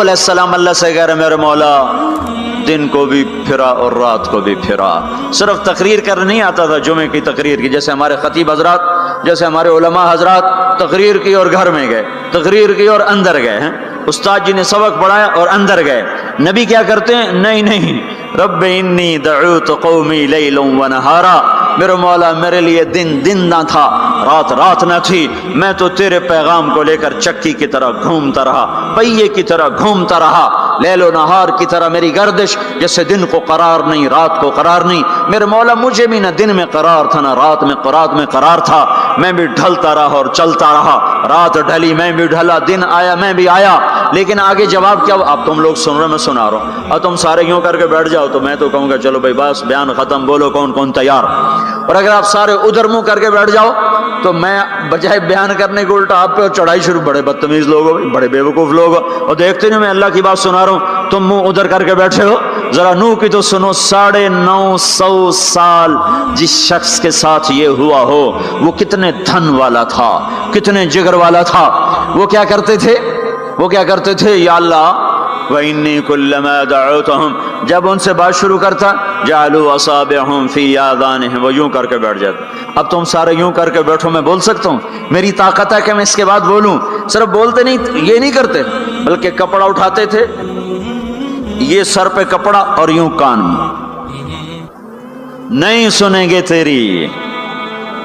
علیہ السلام اللہ سے کہہ رہے میرے مولا دن کو بھی پھرا اور رات کو بھی پھرا. صرف تقریر کرنے نہیں آتا تھا، جمعے کی تقریر کی، جیسے ہمارے خطیب حضرات، جیسے ہمارے علماء حضرات تقریر کی اور گھر میں گئے، تقریر کی اور اندر گئے ہیں، استاد جی نے سبق پڑھایا اور اندر گئے. نبی کیا کرتے ہیں؟ نہیں، رب انی دعوت قومی لیلا و نہارا، میرے مولا میرے لیے دن نہ تھا، رات نہ تھی، میں تو تیرے پیغام کو لے کر چکی کی طرح گھومتا رہا، پہیے کی طرح گھومتا رہا، لیل و نہار کی طرح میری گردش، جیسے دن کو قرار نہیں رات کو قرار نہیں. میرے مولا مجھے بھی نہ دن میں قرار تھا نہ رات میں قرار تھا، میں بھی ڈھلتا رہا اور چلتا رہا، رات ڈھلی میں بھی ڈھلا، دن آیا میں بھی آیا. لیکن آگے جواب کیا؟ اب تم لوگ سن رہے میں سنا رہا ہوں، اور تم سارے یوں کر کے بیٹھ جاؤ تو میں تو کہوں گا چلو بھائی بس بیان ختم، بولو کون تیار. اور اگر آپ سارے ادھر منہ کر کے بیٹھ جاؤ تو میں بجائے بیان کرنے کو الٹا آپ پہ چڑھائی شروع. بڑے بدتمیز لوگ ہو، بڑے بیوقوف لوگ ہو، اور دیکھتے نہیں میں اللہ کی بات سنا رہا ہوں، تم منہ ادھر کر کے بیٹھے ہو. ذرا نو کی تو سنو. 950 سال جس شخص کے ساتھ یہ ہوا ہو وہ کتنے دھن والا تھا، کتنے جگر والا تھا. وہ کیا کرتے تھے؟ یا اللہ وَإِنِّي كُلَّمَا دَعَوْتُهُمْ، جب ان سے بات شروع کرتا جَعَلُوا أَصَابِعَهُمْ فِي آذَانِهِمْ، وہ یوں کر کے بیٹھ جاتے. اب تم سارے یوں کر کے بیٹھو، میں بول سکتا ہوں؟ میری طاقت ہے کہ میں اس کے بعد بولوں؟ صرف بولتے نہیں، یہ نہیں کرتے، بلکہ کپڑا اٹھاتے تھے، یہ سر پہ کپڑا اور یوں کان میں، نہیں سنیں گے تیری.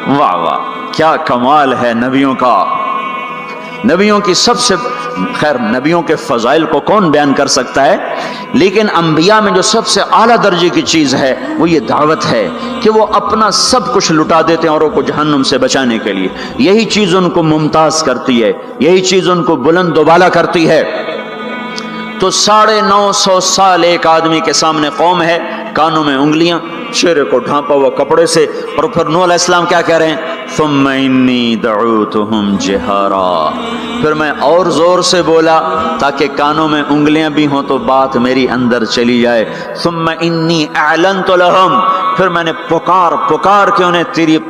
واہ واہ کیا کمال ہے نبیوں کا. نبیوں کی سب سے خیر، نبیوں کے فضائل کو کون بیان کر سکتا ہے، لیکن انبیاء میں جو سب سے اعلیٰ درجے کی چیز ہے وہ یہ دعوت ہے کہ وہ اپنا سب کچھ لٹا دیتے ہیں اوروں کو جہنم سے بچانے کے لیے. یہی چیز ان کو ممتاز کرتی ہے، یہی چیز ان کو بلند و بالا کرتی ہے. تو 950 سال ایک آدمی کے سامنے قوم ہے، کانوں میں انگلیاں، چہرے کو ڈھانپا ہوا کپڑے سے، اور پھر نوح علیہ السلام کیا کہہ رہے ہیں؟ ثم انی دعوتہم جہارا، پھر میں اور زور سے بولا تاکہ کانوں میں انگلیاں بھی ہوں تو بات میری اندر چلی جائے. ثم انی اعلنت لہم، پھر میں نے پکار کے انہیں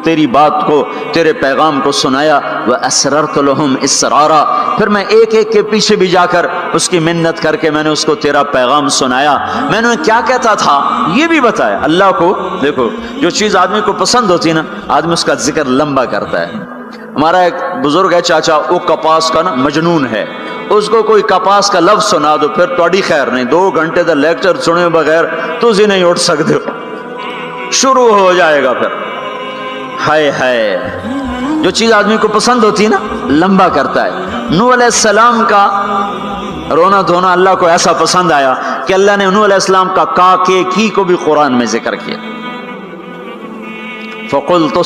تیری بات کو، تیرے پیغام کو سنایا. واسررت لہم اسرارا، پھر میں ایک کے پیچھے بھی جا کر اس کی منت کر کے میں نے اس کو تیرا پیغام سنایا. میں نے کیا کہتا تھا یہ بھی بتایا. اللہ کو دیکھو، جو چیز آدمی کو پسند ہوتی ہے نا، آدمی اس کا ذکر لمبا کرتا ہے. ہمارا ایک بزرگ ہے چاچا، وہ کپاس کا نا مجنون ہے. اس کو کوئی کپاس کا لفظ سنا دو پھر تھوڑی خیر نہیں، 2 گھنٹے تک لیکچر سنے بغیر تسی نہیں اٹھ سکتے ہو، شروع ہو جائے گا. پھر ہائے جو چیز آدمی کو پسند ہوتی ہے نا لمبا کرتا ہے. نوح علیہ السلام کا رونا دھونا اللہ کو ایسا پسند آیا کہ اللہ نے نوح علیہ السلام کا کا کی کو بھی قرآن میں ذکر کیا. فَقُلْتُ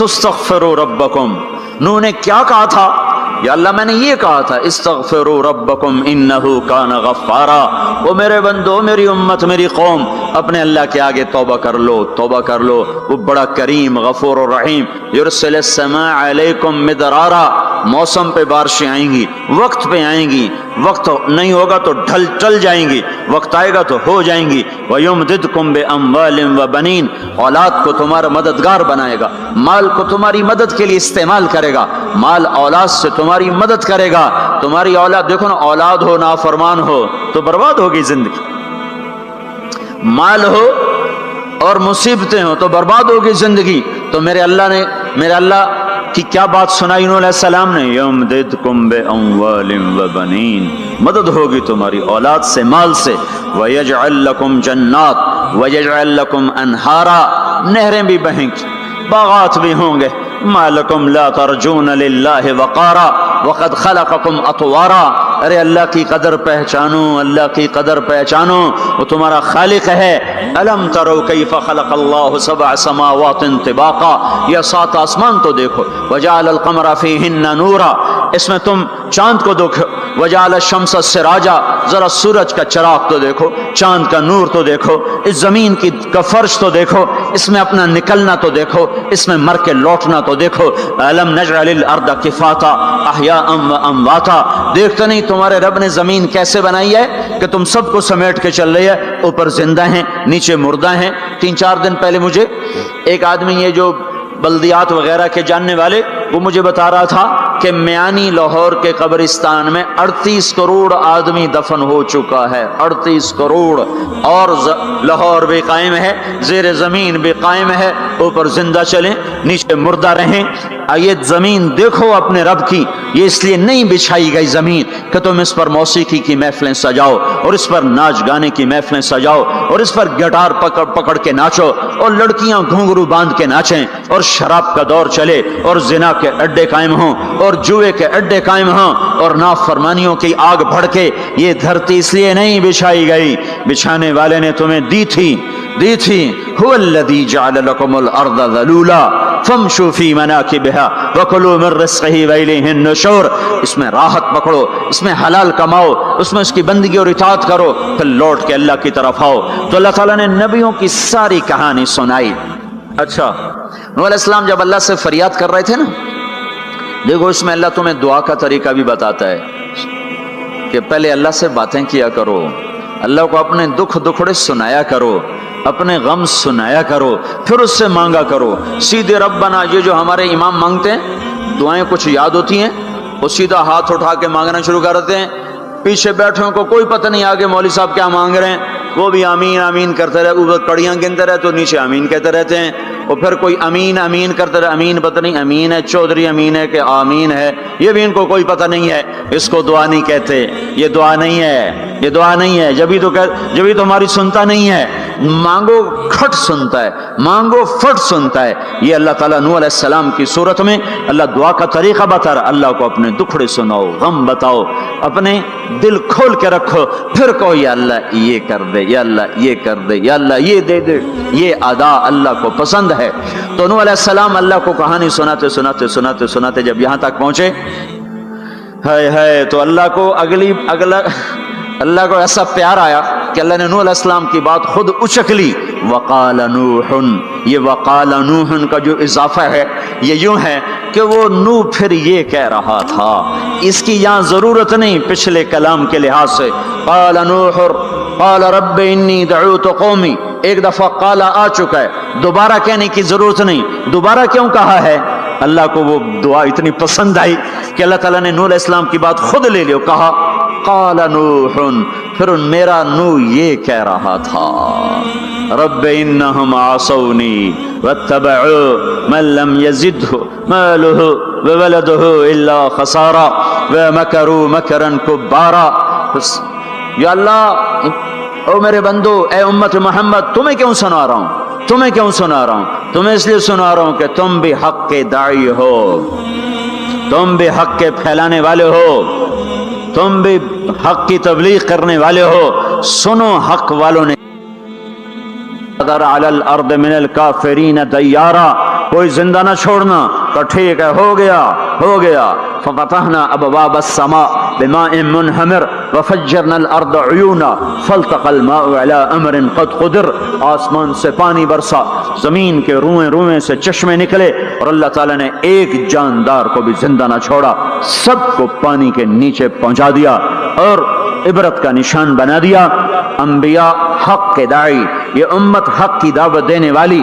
اسْتَغْفِرُوا رَبَّكُمْ، نوح نے کیا کہا تھا؟ یا اللہ میں نے یہ کہا تھا استغفروا ربکم انہ کان غفارا، وہ میرے بندو، میری امت، میری قوم، اپنے اللہ کے آگے توبہ کر لو، وہ بڑا کریم غفور الرحیم. یرسل السماء علیکم مدرارا، موسم پہ بارشیں آئیں گی، وقت پہ آئیں گی، وقت نہیں ہوگا تو ٹل جائیں گی، وقت آئے گا تو ہو جائیں گی. وَيُمْدِدْكُمْ بِأَمْوَالٍ وَبَنِينَ، اولاد کو تمہارا مددگار بنائے گا، مال کو تمہاری مدد کے لیے استعمال کرے گا، مال اولاد سے تمہاری مدد کرے گا. تمہاری اولاد دیکھو نا، اولاد ہو نافرمان ہو تو برباد ہوگی زندگی، مال ہو اور مصیبتیں ہو تو برباد ہوگی زندگی. تو میرے اللہ کی کیا بات سنائی نوح علیہ السلام نے؟ یمددکم باموال وبنین، مدد ہوگی تمہاری اولاد سے، مال سے. ویجعل لکم جنات ویجعل لکم انہارا، نہریں بھی بہیں گی، باغات بھی ہوں گے. ما لکم لا ترجون للہ وقارا وقد خلقکم اطوارا، ارے اللہ کی قدر پہچانو، اللہ کی قدر پہچانو، وہ تمہارا خالق ہے. الم ترو کیف خلق اللہ 7 سماوات طباقا، یہ 7 آسمان تو دیکھو. وجعل القمر فیہن نورا، اس میں تم چاند کو دیکھو. وجعل الشمس سراجا، ذرا سورج کا چراغ تو دیکھو، چاند کا نور تو دیکھو، اس زمین کا فرش تو دیکھو، اس میں اپنا نکلنا تو دیکھو، اس میں مر کے لوٹنا تو دیکھو. الم نجعل الارض کفاتا احیاء وامواتا، دیکھتے نہیں تمہارے رب نے زمین کیسے بنائی ہے کہ تم سب کو سمیٹ کے چل رہی ہے، اوپر زندہ ہیں نیچے مردہ ہیں. 3-4 دن پہلے مجھے ایک آدمی، یہ جو بلدیات وغیرہ کے جاننے والے، وہ مجھے بتا رہا تھا کہ میانی لاہور کے قبرستان میں 38 کروڑ آدمی دفن ہو چکا ہے، 38 کروڑ، اور لاہور بھی قائم ہے، زیر زمین بھی قائم ہے، اوپر زندہ چلیں نیچے مردہ رہیں۔ یہ زمین دیکھو اپنے رب کی، یہ اس لیے نہیں بچھائی گئی زمین کہ تم اس پر موسیقی کی محفلیں سجاؤ اور اس پر ناچ گانے کی محفلیں سجاؤ اور اس پر گٹار پکڑ پکڑ کے ناچو اور لڑکیاں گھنگرو باندھ کے ناچیں اور شراب کا دور چلے اور زنا کے اڈے قائم ہوں اور جوئے کے اڈے قائم ہوں اور نافرمانیوں کی آگ بھڑکے۔ یہ دھرتی اس لیے نہیں بچھائی گئی، بچھانے والے نے تمہیں دی تھی۔ هو الذي جعل لكم الارض ذلولا فامشوا في مناكبها وكلوا من رزقه واليه النشور۔ اس میں راحت پکڑو، اس میں حلال کماؤ، اس میں اس کی بندگی اور اطاعت کرو، پھر لوٹ کے اللہ کی طرف آؤ۔ تو اللہ تعالیٰ نے نبیوں کی ساری کہانی سنائی۔ اچھا، نوح علیہ السلام جب اللہ سے فریاد کر رہے تھے نا، دیکھو اس میں اللہ تمہیں دعا کا طریقہ بھی بتاتا ہے کہ پہلے اللہ سے باتیں کیا کرو، اللہ کو اپنے دکھ دکھڑے سنایا کرو، اپنے غم سنایا کرو، پھر اس سے مانگا کرو۔ سیدھے ربنا یہ جو ہمارے امام مانگتے ہیں، دعائیں کچھ یاد ہوتی ہیں، وہ سیدھا ہاتھ اٹھا کے مانگنا شروع کر دیتے ہیں، پیچھے بیٹھے کو کوئی پتہ نہیں آگے مولوی صاحب کیا مانگ رہے ہیں، وہ بھی آمین آمین کرتے رہے، اوپر کڑیاں گنتے رہے تو نیچے آمین کہتے رہتے ہیں، اور پھر کوئی امین امین کرتے رہے، امین پتہ نہیں امین ہے چودھری امین ہے کہ آمین ہے، یہ بھی ان کو کوئی پتہ نہیں ہے، اس کو دعا نہیں کہتے، یہ دعا نہیں ہے، یہ دعا نہیں ہے، جبھی تو ہماری سنتا نہیں ہے۔ مانگو کھٹ سنتا ہے، مانگو فٹ سنتا ہے۔ یہ اللہ تعالیٰ نوح علیہ السلام کی صورت میں اللہ دعا کا طریقہ بتا رہا، اللہ کو اپنے دکھڑے سناؤ، غم بتاؤ، اپنے دل کھول کے رکھو، پھر کہو یا اللہ یہ کر دے، یا اللہ یہ کر دے، یا اللہ یہ دے دے۔ یہ ادا اللہ کو پسند ہے۔ تو نوح علیہ السلام اللہ کو کہانی سناتے سناتے سناتے سناتے جب یہاں تک پہنچے، ہے تو اللہ کو اللہ کو ایسا پیار آیا کہ اللہ نے نوح علیہ السلام کی بات خود اچک لی۔ وقال نوح، یہ وقال نوح کا جو اضافہ ہے یہ یوں ہے کہ وہ نوح پھر یہ کہہ رہا تھا، اس کی یہاں ضرورت نہیں پچھلے کلام کے لحاظ سے۔ قال نوح قال رب انی دعوت قومی، ایک دفعہ قال آ چکا ہے، دوبارہ کہنے کی ضرورت نہیں۔ دوبارہ کیوں کہا ہے؟ اللہ کو وہ دعا اتنی پسند آئی کہ اللہ تعالیٰ نے نوح علیہ السلام کی بات خود لے لی، کہا قال نوح، پھر میرا نوح یہ کہہ رہا تھا رب انہم عصونی واتبعوا من لم یزدہ مالہ وولدہ الا خسارا ومکروا مکرا کبارا۔ یا اللہ، او میرے بندو، اے امت محمد، تمہیں کیوں سنا رہا ہوں؟ تمہیں کیوں سنا رہا ہوں؟ تمہیں اس لیے سنا رہا ہوں کہ تم بھی حق کے داعی ہو، تم بھی حق کے پھیلانے والے ہو، تم بھی حق کی تبلیغ کرنے والے ہو۔ سنو حق والوں نے علی الارض من الکافرین دیارا، کوئی زندہ نہ چھوڑنا، تو ٹھیک ہے، ہو گیا۔ ففتحنا ابواب السماء بماء منہمر وفجرنا الارض عیونا فالتقى الماء على امر قد قدر، آسمان سے پانی برسا، زمین کے روئیں روئیں سے چشمے نکلے، اور اللہ تعالیٰ نے ایک جاندار کو بھی زندہ نہ چھوڑا، سب کو پانی کے نیچے پہنچا دیا اور عبرت کا نشان بنا دیا۔ انبیاء حق کے داعی، یہ امت حق کی دعوت دینے والی،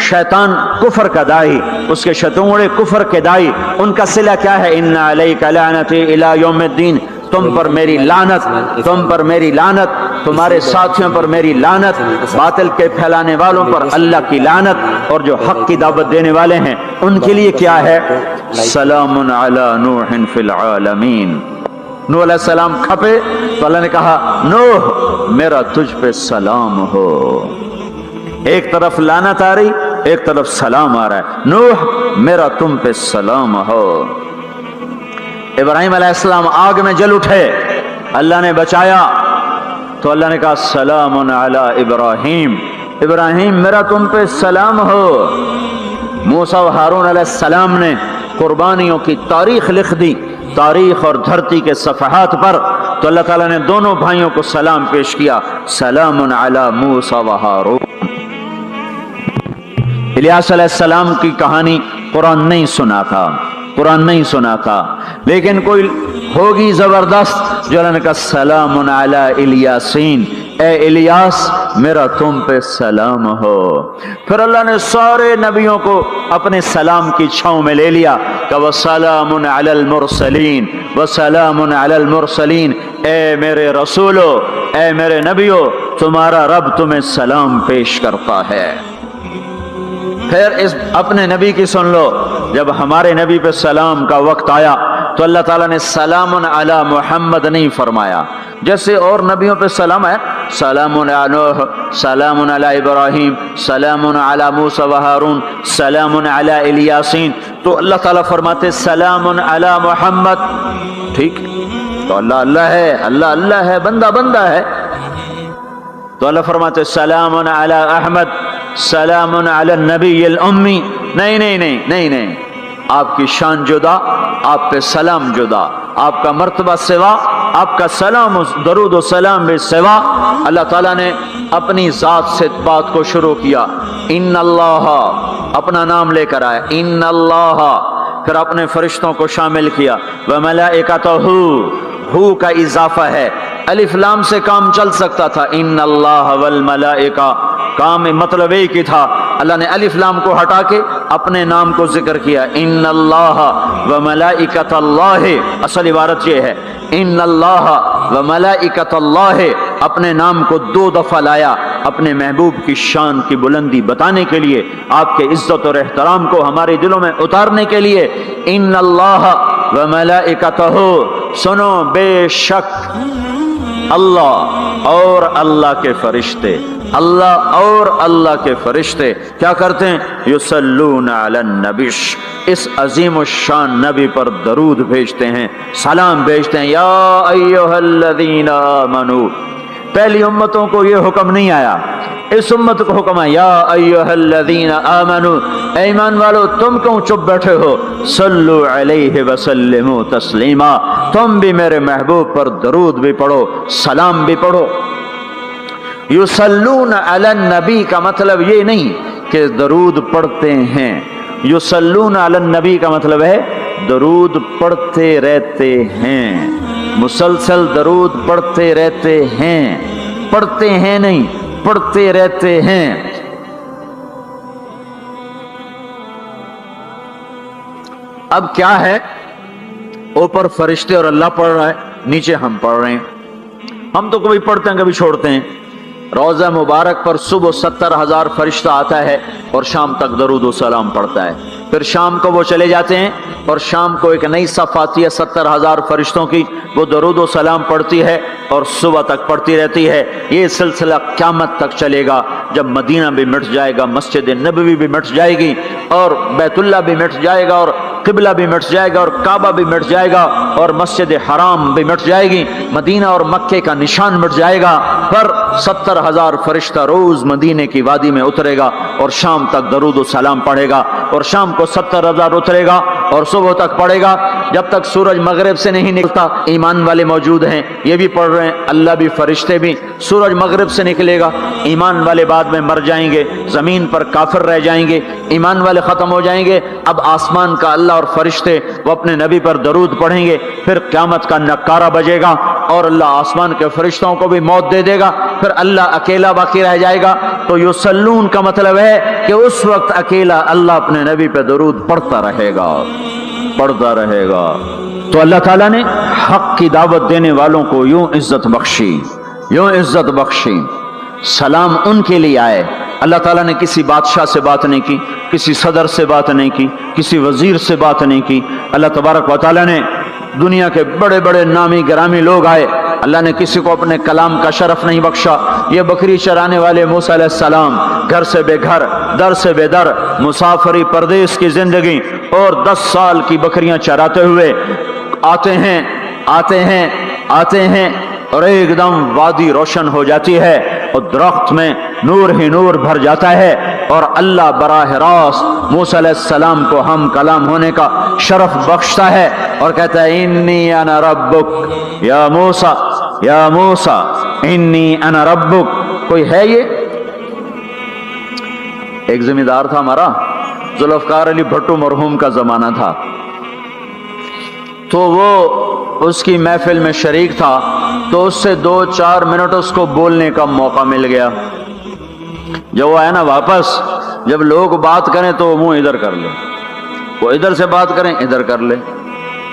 شیطان کفر کا داعی، اس کے شتونڑے کفر کے داعی، ان کا صلہ کیا ہے؟ ان علیک لعنتی الی یوم الدین، تم پر میری لعنت، تم پر میری لعنت، تمہارے ساتھیوں پر میری لعنت، باطل کے پھیلانے والوں پر اللہ کی لعنت، اور جو حق کی دعوت دینے والے ہیں ان کے لیے کیا ہے؟ سلام علی نوح فی العالمین۔ نوح علیہ السلام کھپے تو اللہ نے کہا نوح میرا تجھ پہ سلام ہو۔ ایک طرف لعنت آ رہی، ایک طرف سلام آ رہا ہے، نوح میرا تم پہ سلام ہو۔ ابراہیم علیہ السلام آگ میں جل اٹھے، اللہ نے بچایا تو اللہ نے کہا سلام علی ابراہیم، ابراہیم میرا تم پہ سلام ہو۔ موسیٰ و ہارون علیہ السلام نے قربانیوں کی تاریخ لکھ دی، تاریخ اور دھرتی کے صفحات پر، تو اللہ تعالیٰ نے دونوں بھائیوں کو سلام پیش کیا، سلام علی موسیٰ و ہارون۔ الیاس علیہ السلام کی کہانی قرآن نہیں سنا تھا، قرآن نہیں سنا تھا، لیکن ہوگی زبردست، جو اللہ نے کہا سلام علی الیاسین، اے الیاس میرا تم پہ سلام ہو۔ پھر اللہ نے سارے نبیوں کو اپنے سلام کی چھاؤں میں لے لیا کہ وسلام علی المرسلین، وسلام علی المرسلین، اے میرے رسولو، اے میرے نبیو، تمہارا رب تمہیں سلام پیش کرتا ہے۔ پھر اس اپنے نبی کی سن لو، جب ہمارے نبی پہ سلام کا وقت آیا تو اللہ تعالیٰ نے سلام علی محمد نہیں فرمایا، جیسے اور نبیوں پہ سلام ہے، سلام علی نوح، سلام علی ابراہیم، سلام علی موسیٰ و ہارون، سلام علی الیاسین، تو اللہ تعالیٰ فرماتے سلام علی محمد۔ ٹھیک، تو اللہ اللہ ہے، اللہ اللہ ہے، بندہ بندہ ہے، تو اللہ فرماتے سلام علی احمد، سلام علی النبی الامی۔ نہیں نہیں نہیں نہیں نہیں، آپ کی شان جدا، آپ پہ سلام جدا، آپ کا مرتبہ سوا، آپ کا سلام درود و سلام بھی سوا۔ اللہ تعالیٰ نے اپنی ذات سے بات کو شروع کیا، ان اللہ، اپنا نام لے کر آئے ان اللہ، پھر اپنے فرشتوں کو شامل کیا، وملائکتہ، ہو کا اضافہ ہے، الف لام سے کام چل سکتا تھا، ان اللہ والملائکہ، کام مطلب ایک ہی تھا، اللہ نے الف لام کو ہٹا کے اپنے نام کو ذکر کیا، ان اللہ وملائکۃ اللہ، اصل عبارت یہ ہے ان اللہ وملائکۃ اللہ، اپنے نام کو 2 دفعہ لایا اپنے محبوب کی شان کی بلندی بتانے کے لیے، آپ کے عزت اور احترام کو ہمارے دلوں میں اتارنے کے لیے، ان اللہ وملائکتہ، سنو بے شک اللہ اور اللہ کے فرشتے، اللہ اور اللہ کے فرشتے کیا کرتے ہیں؟ یصلون علی النبی، اس عظیم الشان نبی پر درود بھیجتے ہیں، سلام بھیجتے ہیں۔ یا ایھا الذین آمنو، پہلی امتوں کو یہ حکم نہیں آیا، اس امت کو حکم ہے یا ایھا الذین آمنو، اے ایمان والو تم کیوں چپ بیٹھے ہو، صلو علیہ وسلموا تسلیما، تم بھی میرے محبوب پر درود بھی پڑھو، سلام بھی پڑھو۔ یصلون علی النبی کا مطلب یہ نہیں کہ درود پڑھتے ہیں، یصلون علی النبی کا مطلب ہے درود پڑھتے رہتے ہیں، مسلسل درود پڑھتے رہتے ہیں، پڑھتے ہیں نہیں، پڑھتے رہتے ہیں۔ اب کیا ہے، اوپر فرشتے اور اللہ پڑھ رہا ہے، نیچے ہم پڑھ رہے ہیں، ہم تو کبھی پڑھتے ہیں کبھی چھوڑتے ہیں۔ روزہ مبارک پر صبح 70,000 فرشتہ آتا ہے اور شام تک درود و سلام پڑھتا ہے، پھر شام کو وہ چلے جاتے ہیں اور شام کو ایک نئی صف آتی ہے 70,000 فرشتوں کی، وہ درود و سلام پڑھتی ہے اور صبح تک پڑھتی رہتی ہے۔ یہ سلسلہ قیامت تک چلے گا، جب مدینہ بھی مٹ جائے گا، مسجد نبوی بھی مٹ جائے گی، اور بیت اللہ بھی مٹ جائے گا، اور قبلہ بھی مٹ جائے گا، اور کعبہ بھی مٹ جائے گا، اور مسجد حرام بھی مٹ جائے گی، مدینہ اور مکے کا نشان مٹ جائے گا، پر 70,000 فرشتہ روز مدینے کی وادی میں اترے گا اور شام تک درود و سلام پڑھے گا، اور شام کو 70,000 اترے گا اور صبح تک پڑھے گا، جب تک سورج مغرب سے نہیں نکلتا۔ ایمان والے موجود ہیں، یہ بھی پڑھ رہے ہیں، اللہ بھی فرشتے بھی۔ سورج مغرب سے نکلے گا، ایمان والے بعد میں مر جائیں گے، زمین پر کافر رہ جائیں گے، ایمان والے ختم ہو جائیں گے، اب آسمان کا اللہ اور فرشتے وہ اپنے نبی پر درود پڑھیں گے، پھر قیامت کا نکارہ بجے گا اور اللہ آسمان کے فرشتوں کو بھی موت دے دے گا، پھر اللہ اکیلا باقی رہ جائے گا۔ تو یصلون کا مطلب ہے کہ اس وقت اکیلا اللہ اپنے نبی پہ درود پڑھتا رہے گا، پڑھتا رہے گا۔ تو اللہ تعالیٰ نے حق کی دعوت دینے والوں کو یوں عزت بخشی، یوں عزت بخشی۔ سلام ان کے لیے آئے، اللہ تعالیٰ نے کسی بادشاہ سے بات نہیں کی، کسی صدر سے بات نہیں کی، کسی وزیر سے بات نہیں کی، اللہ تبارک و تعالیٰ نے دنیا کے بڑے بڑے نامی گرامی لوگ آئے، اللہ نے کسی کو اپنے کلام کا شرف نہیں بخشا۔ یہ بکری چرانے والے موسیٰ علیہ السلام گھر سے بے گھر، در سے بے در، مسافری پردیس کی زندگی، اور 10 سال کی بکریاں چراتے ہوئے آتے ہیں آتے ہیں آتے ہیں، اور ایک دم وادی روشن ہو جاتی ہے اور درخت میں نور ہی نور بھر جاتا ہے، اور اللہ براہ راست موسیٰ علیہ السلام کو ہم کلام ہونے کا شرف بخشتا ہے اور کہتا ہے انی انا ربک یا موسیٰ، یا موسیٰ انی انا ربک۔ کوئی ہے یہ؟ ایک ذمہ دار تھا ہمارا، ذوالفقار علی بھٹو مرحوم کا زمانہ تھا، تو وہ اس کی محفل میں شریک تھا تو اس سے 2-4 منٹ اس کو بولنے کا موقع مل گیا. جب وہ آیا نا واپس، جب لوگ بات کریں تو وہ منہ ادھر کر لے، وہ ادھر سے بات کریں ادھر کر لے.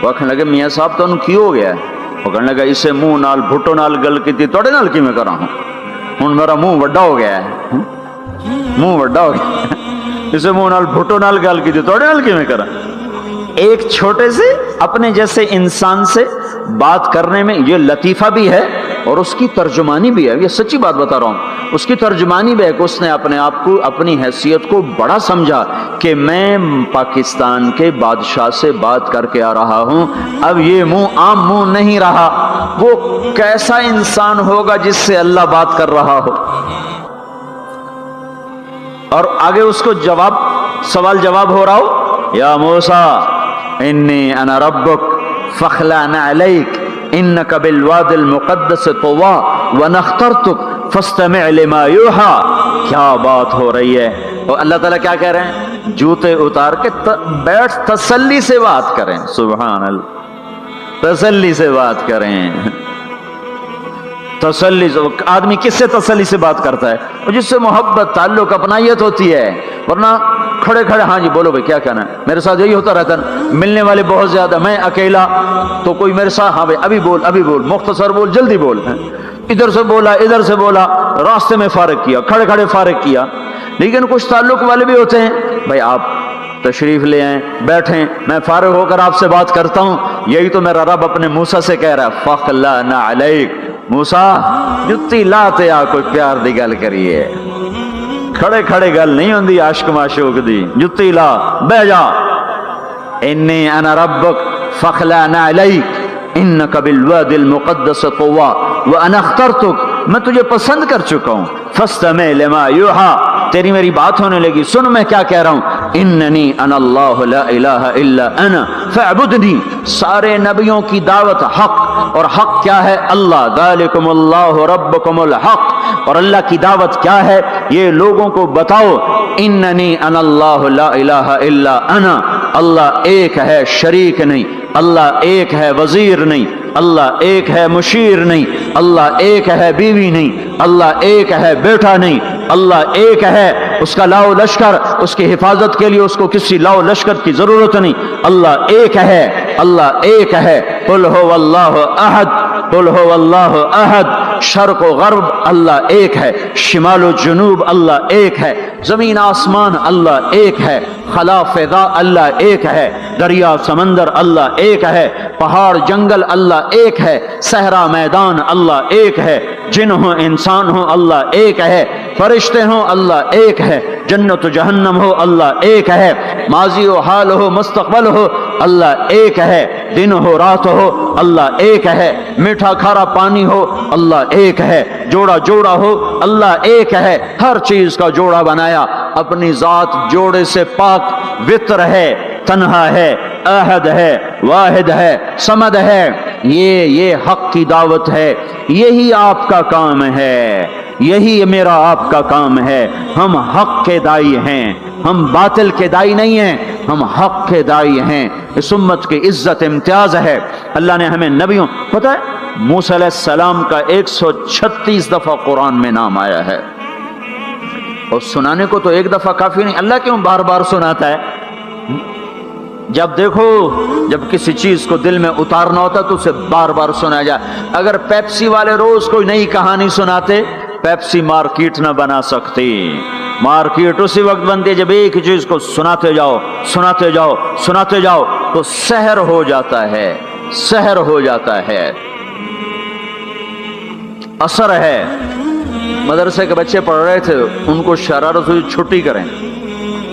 وہ کہنے لگے میاں صاحب تو کی ہو گیا ہے؟ وہ کہنے لگا اسے منہ نال بھٹو نال گل کی توڑے نال کی میں کرا ہوں میرا منہ وڈا ہو گیا ہے، منہ وڈا ہو گیا اسے منہ نال بھٹو نال گل کی توڑے نال کی میں کرا. ایک چھوٹے سے اپنے جیسے انسان سے بات کرنے میں یہ لطیفہ بھی ہے اور اس کی ترجمانی بھی ہے. یہ سچی بات بتا رہا ہوں، اس کی ترجمانی بھی ہے کہ اس نے اپنے آپ کو، اپنی حیثیت کو بڑا سمجھا کہ میں پاکستان کے بادشاہ سے بات کر کے آ رہا ہوں. اب یہ منہ عام منہ نہیں رہا. وہ کیسا انسان ہوگا جس سے اللہ بات کر رہا ہو؟ اور آگے اس کو جواب، سوال جواب ہو رہا ہو، یا موسیٰ انی انا ربک فاخلع نعلیک انک بالوادی المقدس طویٰ وانا اخترتک فاستمع لما یوحیٰ. کیا بات ہو رہی ہے؟ اور اللہ تعالیٰ کیا کہہ رہے ہیں؟ جوتے اتار کے بیٹھ، تسلی سے بات کریں. سبحان اللہ، تسلی سے بات کریں. تسلی سے آدمی کس سے تسلی سے بات کرتا ہے؟ اور جس سے محبت، تعلق، اپنائیت ہوتی ہے. ورنہ کھڑے کھڑے ہاں جی بولو بھائی کیا کہنا ہے. میرے ساتھ یہی ہوتا رہتا ہے، ملنے والے بہت زیادہ، میں اکیلا تو کوئی میرے ساتھ ہاں بھائی ابھی بول ابھی بول، مختصر بول، جلدی بول. ادھر سے بولا ادھر سے بولا، راستے میں فارغ کیا، کھڑے کھڑے فارغ کیا. لیکن کچھ تعلق والے بھی ہوتے ہیں، بھائی آپ تشریف لے آئیں، بیٹھیں، میں فارغ ہو کر آپ سے بات کرتا ہوں. یہی تو میرا رب اپنے موسیٰ سے کہہ رہا ہے، فاخلع نعلیک. موسیٰ جتی لاتے آ کوئی پیار دی گل کریے، کھڑے کھڑے گل نہیں ہوندی عاشق معشوق دی. جتی لا بہ جا. انی انا ربک فاخلع نعلیک انک بالوادی المقدس طویٰ وانا اخترتک. میں تجھے پسند کر چکا ہوں. فاستمع لما یوحیٰ، تیری میری بات ہونے لگی، سن میں کیا کہہ رہا ہوں. اننی انا اللہ لا الہ الا انا فاعبدنی. سارے نبیوں کی دعوت حق، اور حق کیا ہے؟ اللہ. ذالکم اللہ ربکم الحق. اور اللہ کی دعوت کیا ہے؟ یہ لوگوں کو بتاؤ، اننی انا اللہ لا الہ الا انا. اللہ ایک ہے، شریک نہیں. اللہ ایک ہے، وزیر نہیں. اللہ ایک ہے، مشیر نہیں. اللہ ایک ہے، بیوی نہیں. اللہ ایک ہے، بیٹا نہیں. اللہ ایک ہے، اس کا لاؤ لشکر، اس کی حفاظت کے لیے اس کو کسی لاؤ لشکر کی ضرورت نہیں. اللہ ایک ہے، اللہ ایک ہے. قل هو اللہ احد، قل هو اللہ احد. شرق و غرب اللہ ایک ہے، شمال و جنوب اللہ ایک ہے، زمین آسمان اللہ ایک ہے، خلا فضا اللہ ایک ہے، دریا سمندر اللہ ایک ہے، پہاڑ جنگل اللہ ایک ہے، صحرا میدان اللہ ایک ہے، جن ہو انسان ہو اللہ ایک ہے، فرشتے ہوں اللہ ایک ہے، جنت و جہنم ہو اللہ ایک ہے، ماضی و حال ہو مستقبل ہو اللہ ایک ہے، دن ہو رات ہو اللہ ایک ہے، میٹھا کھارا پانی ہو اللہ ایک ہے، جوڑا جوڑا ہو اللہ ایک ہے. ہر چیز کا جوڑا بنایا. اپنی ذات جوڑے سے پاک، وطر ہے، تنہا ہے، احد ہے، واحد ہے، صمد ہے. یہ حق کی دعوت ہے. یہی آپ کا کام ہے، یہی میرا آپ کا کام ہے. ہم حق کے دائی ہیں، ہم باطل کے دائی نہیں ہیں، ہم حق کے دائی ہیں. اس امت کی عزت امتیاز ہے. اللہ نے ہمیں نبیوں، پتہ ہے موسیٰ علیہ السلام کا 136 دفعہ قرآن میں نام آیا ہے. اور سنانے کو تو ایک دفعہ کافی نہیں. اللہ کیوں بار بار سناتا ہے؟ جب دیکھو، جب کسی چیز کو دل میں اتارنا ہوتا تو اسے بار بار سنایا جائے. اگر پیپسی والے روز کوئی نئی کہانی سناتے، پیپسی مارکیٹ نہ بنا سکتی. مارکیٹ اسی وقت بنتی ہے جب ایک ہی چیز کو سناتے جاؤ سناتے جاؤ سناتے جاؤ تو سحر ہو جاتا ہے، سحر ہو جاتا ہے، اثر ہے. مدرسے کے بچے پڑھ رہے تھے، ان کو شرارت ہوئی چھٹی کریں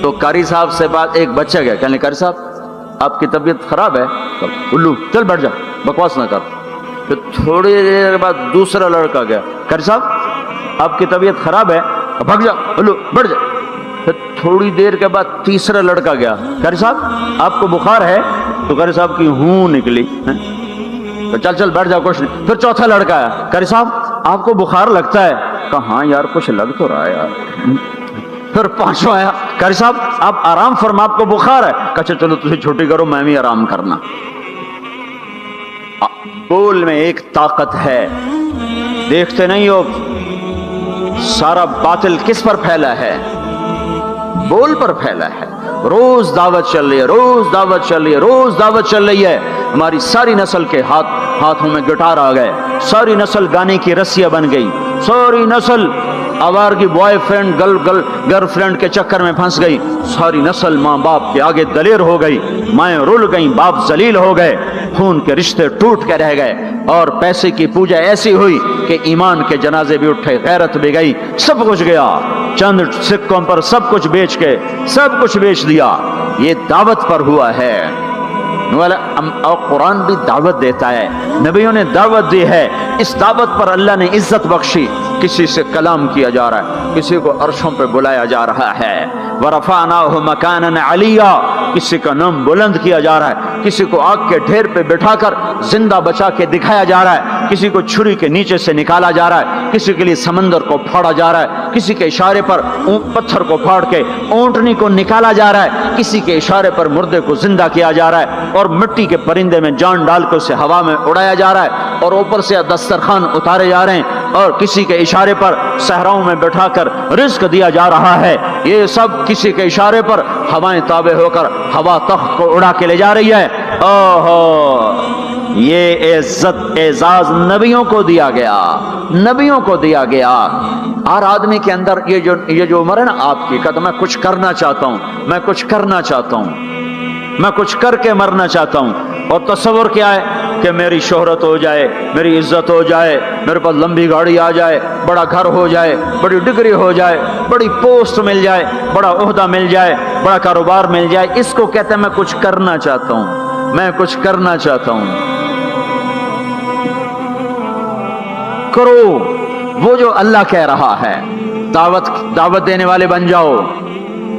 تو قاری صاحب سے بات، ایک بچہ گیا کہنے قاری صاحب آپ کی طبیعت خراب ہے. الو چل بیٹھ جا، بکواس نہ کر. پھر تھوڑی دیر بعد دوسرا لڑکا گیا، قاری صاحب آپ کی طبیعت خراب ہے، بھگ جا، الو بیٹھ جا. پھر تھوڑی دیر کے بعد تیسرا لڑکا گیا، قاری صاحب آپ کو بخار ہے؟ تو قاری صاحب کی ہوں نکلی، تو چل چل بیٹھ جا کچھ نہیں. پھر چوتھا لڑکا آیا، قاری صاحب آپ کو بخار لگتا ہے؟ کہا ہاں یار کچھ لگ تو رہا ہے یار. پھر پانچواں آیا، قاری صاحب آپ آرام فرما، آپ کو بخار ہے؟ کہا چلو تجھے چھٹی کرو، میں بھی آرام کرنا. بول میں ایک طاقت ہے، دیکھتے نہیں ہو سارا باطل کس پر پھیلا ہے؟ بول پر پھیلا ہے۔ روز دعوت چل رہی ہے، روز دعوت چل رہی ہے، روز دعوت چل رہی ہے۔ ہماری ساری نسل کے ہاتھوں میں گٹار آ گئے، ساری نسل گانے کی رسیاں بن گئی، ساری نسل آوارگی بوائے فرینڈ گرل فرینڈ کے چکر میں پھنس گئی، ساری نسل ماں باپ کے آگے دلیر ہو گئی، مائیں رول گئیں، باپ ذلیل ہو گئے، خون کے رشتے ٹوٹ کے رہ گئے، اور پیسے کی پوجا ایسی ہوئی کہ ایمان کے جنازے بھی اٹھے، غیرت بھی گئی، سب کچھ گیا، چند سکوں پر سب کچھ بیچ کے سب کچھ بیچ دیا۔ یہ دعوت پر ہوا ہے۔ اور قرآن بھی دعوت دیتا ہے، نبیوں نے دعوت دی ہے، اس دعوت پر اللہ نے عزت بخشی۔ کسی سے کلام کیا جا رہا ہے، کسی کو عرشوں پہ بلایا جا رہا ہے، وَرَفَعْنَاهُ مَكَانًا عَلِيًّا، کسی کا نام بلند کیا جا رہا ہے، کسی کو آگ کے ڈھیر پہ بٹھا کر زندہ بچا کے دکھایا جا رہا ہے، کسی کو چھری کے نیچے سے نکالا جا رہا ہے، کسی کے لیے سمندر کو پھاڑا جا رہا ہے، کسی کے اشارے پر پتھر کو پھاڑ کے اونٹنی کو نکالا جا رہا ہے، کسی کے اشارے پر مردے کو زندہ کیا جا رہا ہے، اور مٹی کے پرندے میں جان ڈال کے اسے ہوا میں اڑایا جا رہا ہے، اور اوپر سے دسترخوان اتارے جا رہے ہیں، اور کسی کے اشارے پر صحراؤں میں بٹھا کر رزق دیا جا رہا ہے۔ یہ سب کسی کے اشارے پر ہوائیں تابع ہو کر ہوا تخت کو اڑا کے لے جا رہی ہے۔ اوہو، یہ عزت اعزاز نبیوں کو دیا گیا، نبیوں کو دیا گیا۔ ہر آدمی کے اندر یہ جو عمر ہے نا آپ کی، کہتا میں کچھ کرنا چاہتا ہوں، میں کچھ کرنا چاہتا ہوں، میں کچھ کر کے مرنا چاہتا ہوں۔ اور تصور کیا ہے کہ میری شہرت ہو جائے، میری عزت ہو جائے، میرے پاس لمبی گاڑی آ جائے، بڑا گھر ہو جائے، بڑی ڈگری ہو جائے، بڑی پوسٹ مل جائے، بڑا عہدہ مل جائے، بڑا کاروبار مل جائے، اس کو کہتے ہیں میں کچھ کرنا چاہتا ہوں، میں کچھ کرنا چاہتا ہوں۔ کرو وہ جو اللہ کہہ رہا ہے، دعوت دینے والے بن جاؤ،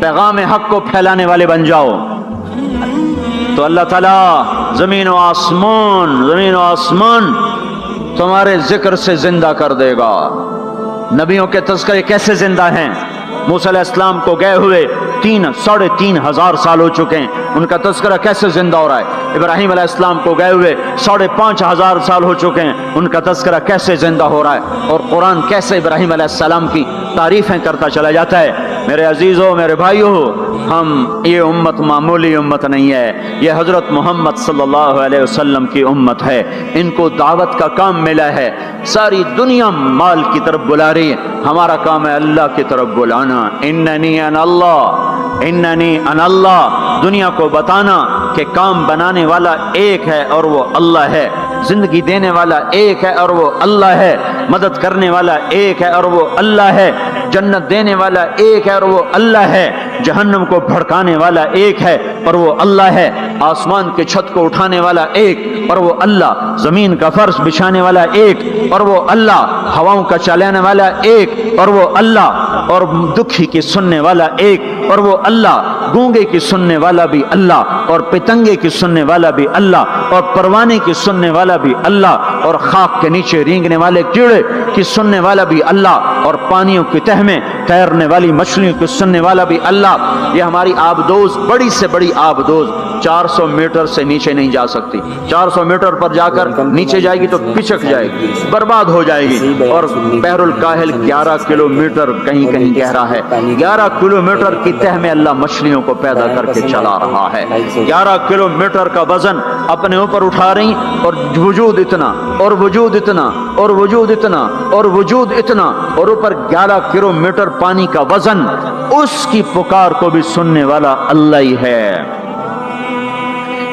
پیغام حق کو پھیلانے والے بن جاؤ، تو اللہ تعالیٰ زمین و آسمان تمہارے ذکر سے زندہ کر دے گا۔ نبیوں کے تذکرے کیسے زندہ ہیں؟ موسیٰ علیہ السلام کو گئے ہوئے 3,500 سال ہو چکے ہیں، ان کا تذکرہ کیسے زندہ ہو رہا ہے؟ ابراہیم علیہ السلام کو گئے ہوئے 5,500 سال ہو چکے ہیں، ان کا تذکرہ کیسے زندہ ہو رہا ہے؟ اور قرآن کیسے ابراہیم علیہ السلام کی تعریفیں کرتا چلا جاتا ہے۔ میرے عزیزوں، میرے بھائیوں، یہ امت معمولی امت نہیں ہے، یہ حضرت محمد صلی اللہ علیہ وسلم کی امت ہے۔ ان کو دعوت کا کام ملا ہے، ساری دنیا مال کی طرف بلا رہی ہے، ہمارا کام ہے اللہ کی طرف بلانا۔ اننی انا اللہ، اننی انا اللہ، دنیا کو بتانا کہ کام بنانے والا ایک ہے اور وہ اللہ ہے، زندگی دینے والا ایک ہے اور وہ اللہ ہے، مدد کرنے والا ایک ہے اور وہ اللہ ہے، جنت دینے والا ایک ہے اور وہ اللہ ہے، جہنم کو بھڑکانے والا ایک ہے اور وہ اللہ ہے، آسمان کے چھت کو اٹھانے والا ایک اور وہ اللہ، زمین کا فرش بچھانے والا ایک اور وہ اللہ، ہواؤں کا چلانے والا ایک اور وہ اللہ، اور دکھی کی سننے والا ایک اور وہ اللہ، گونگے کی سننے والا بھی اللہ، اور پتنگے کی سننے والا بھی اللہ، اور پروانے کی سننے والا بھی اللہ، اور خاک کے نیچے رینگنے والے کیڑے کی سننے والا بھی اللہ، اور پانیوں کی تہ میں تیرنے والی مچھلیوں کی سننے والا بھی اللہ۔ یہ ہماری آبدوز، بڑی سے بڑی آبدوز 400 میٹر سے نیچے نہیں جا سکتی، 400 میٹر پر جا کر نیچے جائے گی تو پچک جائے گی، برباد ہو جائے گی۔ اور بحر الکاہل 11 کلومیٹر کہیں کہیں گہرا ہے، 11 کلومیٹر کی تہ میں اللہ مچھلیوں کو پیدا کر کے چلا رہا ہے، 11 کلومیٹر کا وزن اپنے اوپر اٹھا رہی، اور وجود اتنا اور وجود اتنا اور وجود اتنا اور وجود اتنا، اور اوپر 11 کلومیٹر پانی کا وزن، اس کی پکار کو بھی سننے والا اللہ ہی ہے۔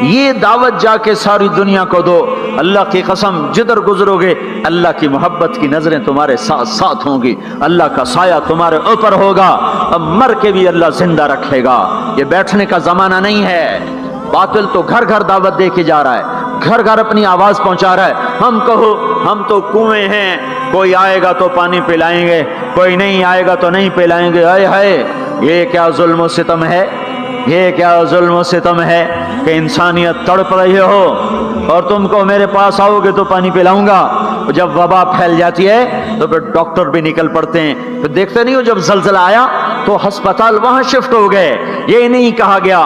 یہ دعوت جا کے ساری دنیا کو دو، اللہ کی قسم جدھر گزرو گے اللہ کی محبت کی نظریں تمہارے ساتھ ساتھ ہوں گی، اللہ کا سایہ تمہارے اوپر ہوگا، اب مر کے بھی اللہ زندہ رکھے گا۔ یہ بیٹھنے کا زمانہ نہیں ہے۔ باطل تو گھر گھر دعوت دے کے جا رہا ہے، گھر گھر اپنی آواز پہنچا رہا ہے، ہم کہو ہم تو کنویں ہیں، کوئی آئے گا تو پانی پلائیں گے، کوئی نہیں آئے گا تو نہیں پلائیں گے۔ ہائے ہائے، یہ کیا ظلم و ستم ہے، یہ کیا ظلم و ستم ہے کہ انسانیت تڑپ رہی ہو اور تم کو میرے پاس آؤ گے تو پانی پلاؤں گا۔ جب وبا پھیل جاتی ہے تو پھر ڈاکٹر بھی نکل پڑتے ہیں، پھر دیکھتے نہیں ہو جب زلزلہ آیا تو ہسپتال وہاں شفٹ ہو گئے۔ یہ نہیں کہا گیا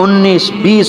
19-20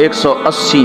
180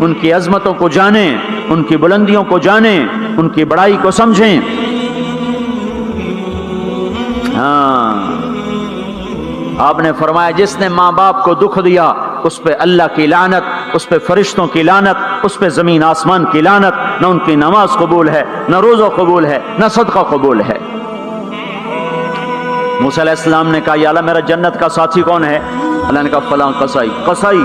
ان کی عظمتوں کو جانیں، ان کی بلندیوں کو جانیں، ان کی بڑائی کو سمجھیں۔ ہاں، آپ نے فرمایا جس نے ماں باپ کو دکھ دیا اس پہ اللہ کی لعنت، اس پہ فرشتوں کی لعنت، اس پہ زمین آسمان کی لعنت، نہ ان کی نماز قبول ہے، نہ روزہ قبول ہے، نہ صدقہ قبول ہے۔ موسیٰ علیہ السلام نے کہا یا اللہ میرا جنت کا ساتھی کون ہے؟ اللہ نے کہا فلاں قصائی۔ قصائی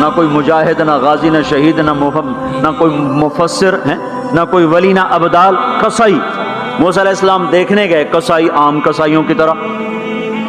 نہ کوئی مجاہد، نہ غازی، نہ شہید، نہ کوئی مفسر ہے، نہ کوئی ولی، نہ ابدال، قصائی۔ موسیٰ علیہ السلام دیکھنے گئے، قصائی عام قصائیوں کی طرح۔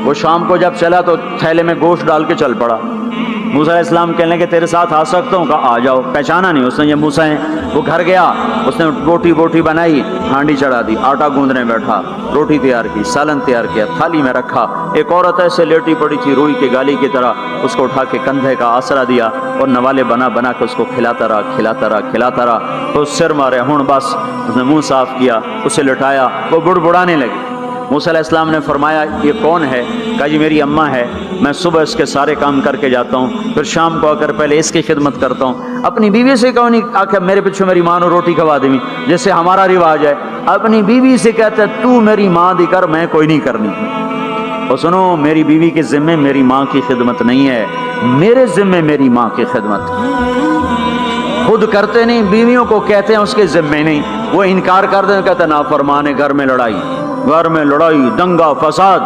وہ شام کو جب چلا تو تھیلے میں گوشت ڈال کے چل پڑا۔ موسیٰ علیہ السلام کہنے لگے تیرے ساتھ آ سکتا ہوں؟ کہا آ جاؤ۔ پہچانا نہیں اس نے یہ موسیٰ ہیں۔ وہ گھر گیا، اس نے بوٹی بنائی، ہانڈی چڑھا دی، آٹا گوندنے بیٹھا، روٹی تیار کی، سالن تیار کیا، تھالی میں رکھا۔ ایک عورت ایسے لیٹی پڑی تھی روئی کی گالی کی طرح، اس کو اٹھا کے کندھے کا آسرا دیا اور نوالے بنا بنا کے اس کو کھلاتا رہا۔ تو سر مارے ہون، بس اس نے منہ صاف کیا، اسے لٹایا، وہ بڑبڑانے لگی۔ موسیٰ علیہ السلام نے فرمایا یہ کون ہے؟ کہا جی میری اماں ہے، میں صبح اس کے سارے کام کر کے جاتا ہوں، پھر شام کو آ کر پہلے اس کی خدمت کرتا ہوں۔ اپنی بیوی سے کہو نہیں آ کے میرے پیچھے میری ماں نے روٹی کھوا دی، جیسے ہمارا رواج ہے۔ اپنی بیوی سے کہتا ہے تو میری ماں دی کر، میں کوئی نہیں کرنی۔ اور سنو، میری بیوی کے ذمے میری ماں کی خدمت نہیں ہے، میرے ذمے میری ماں کی خدمت۔ خود کرتے نہیں، بیویوں کو کہتے ہیں اس کے ذمے نہیں، وہ انکار کر دیں، کہتے ہیں نافرمان، گھر میں لڑائی، دنگا فساد۔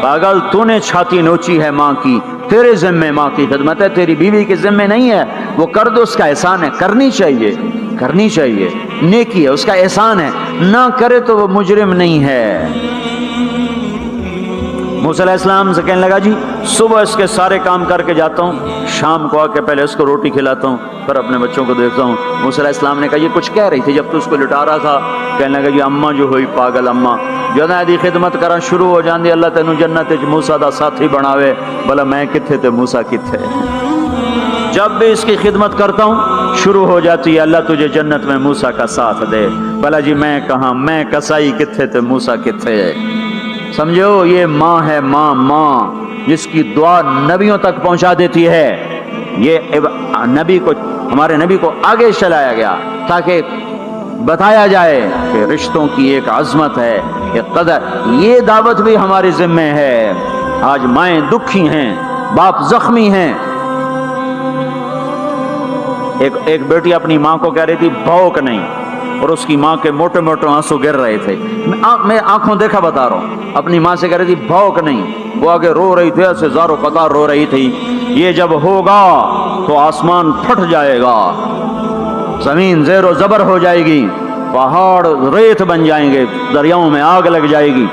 پاگل، تو نے چھاتی نوچی ہے ماں کی، تیرے ذمے ماں کی خدمت ہے، تیری بیوی کے ذمے نہیں ہے۔ وہ کر دو، اس کا احسان ہے، کرنی چاہیے، نیکی ہے، اس کا احسان ہے، نہ کرے تو وہ مجرم نہیں ہے۔ موسیٰ علیہ السلام سے کہنے لگا جی صبح اس کے سارے کام کر کے جاتا ہوں، شام کو آ کے پہلے اس کو روٹی کھلاتا ہوں، پھر اپنے بچوں کو دیکھتا ہوں۔ موسیٰ علیہ السلام نے کہا یہ کچھ کہہ رہی تھی جب تو اس کو لٹا رہا تھا؟ کہنے لگا جی اماں جو ہوئی پاگل اماں، جدوں دی خدمت کرنا شروع ہو جاندی اللہ تینوں جنت وچ موسیٰ دا ساتھی بناوے۔ بھلا میں کتھے تے موسیٰ کتھے؟ جب بھی اس کی خدمت کرتا ہوں شروع ہو جاتی ہے اللہ تجھے جنت میں موسیٰ کا ساتھ دے۔ بھلا جی میں کہاں، میں کسائی کتھے تے موسیٰ کتھے؟ سمجھو یہ ماں ہے، ماں جس کی دعا نبیوں تک پہنچا دیتی ہے۔ یہ نبی کو، ہمارے نبی کو آگے چلایا گیا تاکہ بتایا جائے کہ رشتوں کی ایک عظمت ہے، ایک قدر۔ یہ دعوت بھی ہمارے ذمہ ہے۔ آج مائیں دکھی ہیں، باپ زخمی ہیں۔ ایک بیٹی اپنی ماں کو کہہ رہی تھی بھوک نہیں، اور اس کی ماں کے موٹے موٹے آنسو گر رہے تھے۔ میں آنکھوں دیکھا بتا رہا ہوں، اپنی ماں سے کہہ رہی تھی بھوک نہیں، وہ آگے رو رہی تھی، ایسے زارو قطار رو رہی تھی۔ یہ جب ہوگا تو آسمان پھٹ جائے گا، زمین زیر و زبر ہو جائے گی، پہاڑ ریت بن جائیں گے، دریاؤں میں آگ لگ جائے گی۔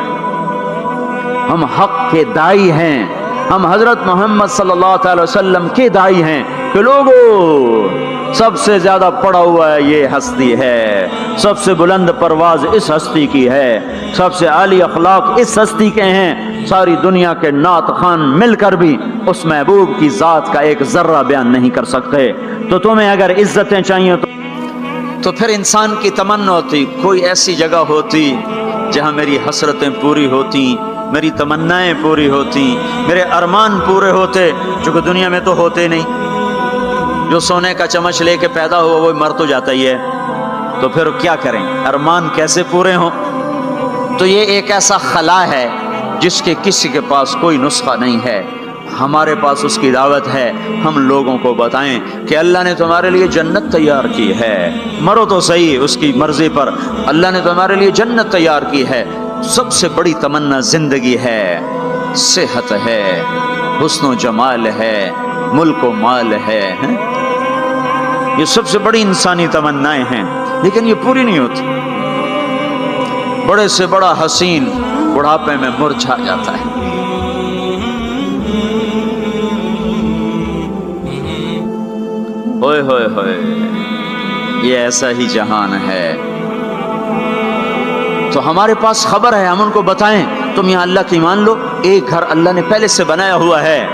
ہم حق کے دائی ہیں، ہم حضرت محمد صلی اللہ علیہ وسلم کے دائی ہیں کہ لوگوں سب سے زیادہ پڑا ہوا ہے یہ ہستی ہے، سب سے بلند پرواز اس ہستی کی ہے، سب سے عالی اخلاق اس ہستی کے ہیں۔ ساری دنیا کے نعت خوان مل کر بھی اس محبوب کی ذات کا ایک ذرہ بیان نہیں کر سکتے۔ تو تمہیں اگر عزتیں چاہیے تو پھر انسان کی تمنا ہوتی کوئی ایسی جگہ ہوتی جہاں میری حسرتیں پوری ہوتی، میری تمنائیں پوری ہوتی، میرے ارمان پورے ہوتے، جو کہ دنیا میں تو ہوتے نہیں۔ جو سونے کا چمچ لے کے پیدا ہوا وہ مر تو جاتا ہی ہے، تو پھر کیا کریں؟ ارمان کیسے پورے ہوں؟ تو یہ ایک ایسا خلا ہے جس کے کسی کے پاس کوئی نسخہ نہیں ہے۔ ہمارے پاس اس کی دعوت ہے، ہم لوگوں کو بتائیں کہ اللہ نے تمہارے لیے جنت تیار کی ہے، مرو تو صحیح اس کی مرضی پر، اللہ نے تمہارے لیے جنت تیار کی ہے۔ سب سے بڑی تمنا زندگی ہے، صحت ہے، حسن و جمال ہے، ملک و مال ہے، یہ سب سے بڑی انسانی تمنائیں ہیں، لیکن یہ پوری نہیں ہوتی۔ بڑے سے بڑا حسین بڑھاپے میں مرجھا جاتا ہے۔ ہوئے ہوئے ہوئے، یہ ایسا ہی جہان ہے۔ تو ہمارے پاس خبر ہے، ہم ان کو بتائیں تم یہاں اللہ کی مان لو، ایک گھر اللہ نے پہلے سے بنایا ہوا ہے،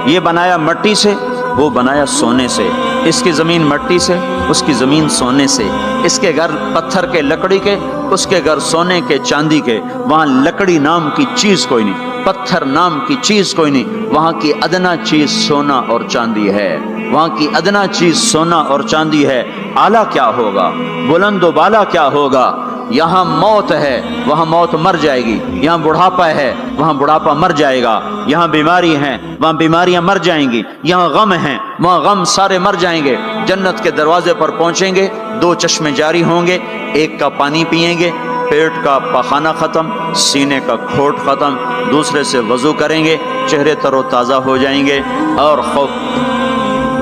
یہ بنایا مٹی سے، وہ بنایا سونے سے، اس کی زمین مٹی سے، اس کی زمین سونے سے، اس کے گھر پتھر کے لکڑی کے، اس کے گھر سونے کے چاندی کے، وہاں لکڑی نام کی چیز کوئی نہیں، پتھر نام کی چیز کوئی نہیں، وہاں کی ادنا چیز سونا اور چاندی ہے۔ وہاں کی ادنا چیز سونا اور چاندی ہے، اعلیٰ کیا ہوگا، بلند و بالا کیا ہوگا؟ یہاں موت ہے، وہاں موت مر جائے گی، یہاں بڑھاپا ہے، وہاں بڑھاپا مر جائے گا، یہاں بیماری ہیں، وہاں بیماریاں مر جائیں گی، یہاں غم ہیں، وہاں غم سارے مر جائیں گے۔ جنت کے دروازے پر پہنچیں گے، 2 چشمے جاری ہوں گے، ایک کا پانی پیئیں گے، پیٹ کا پخانہ ختم، سینے کا کھوٹ ختم، دوسرے سے وضو کریں گے، چہرے تر و تازہ ہو جائیں گے، اور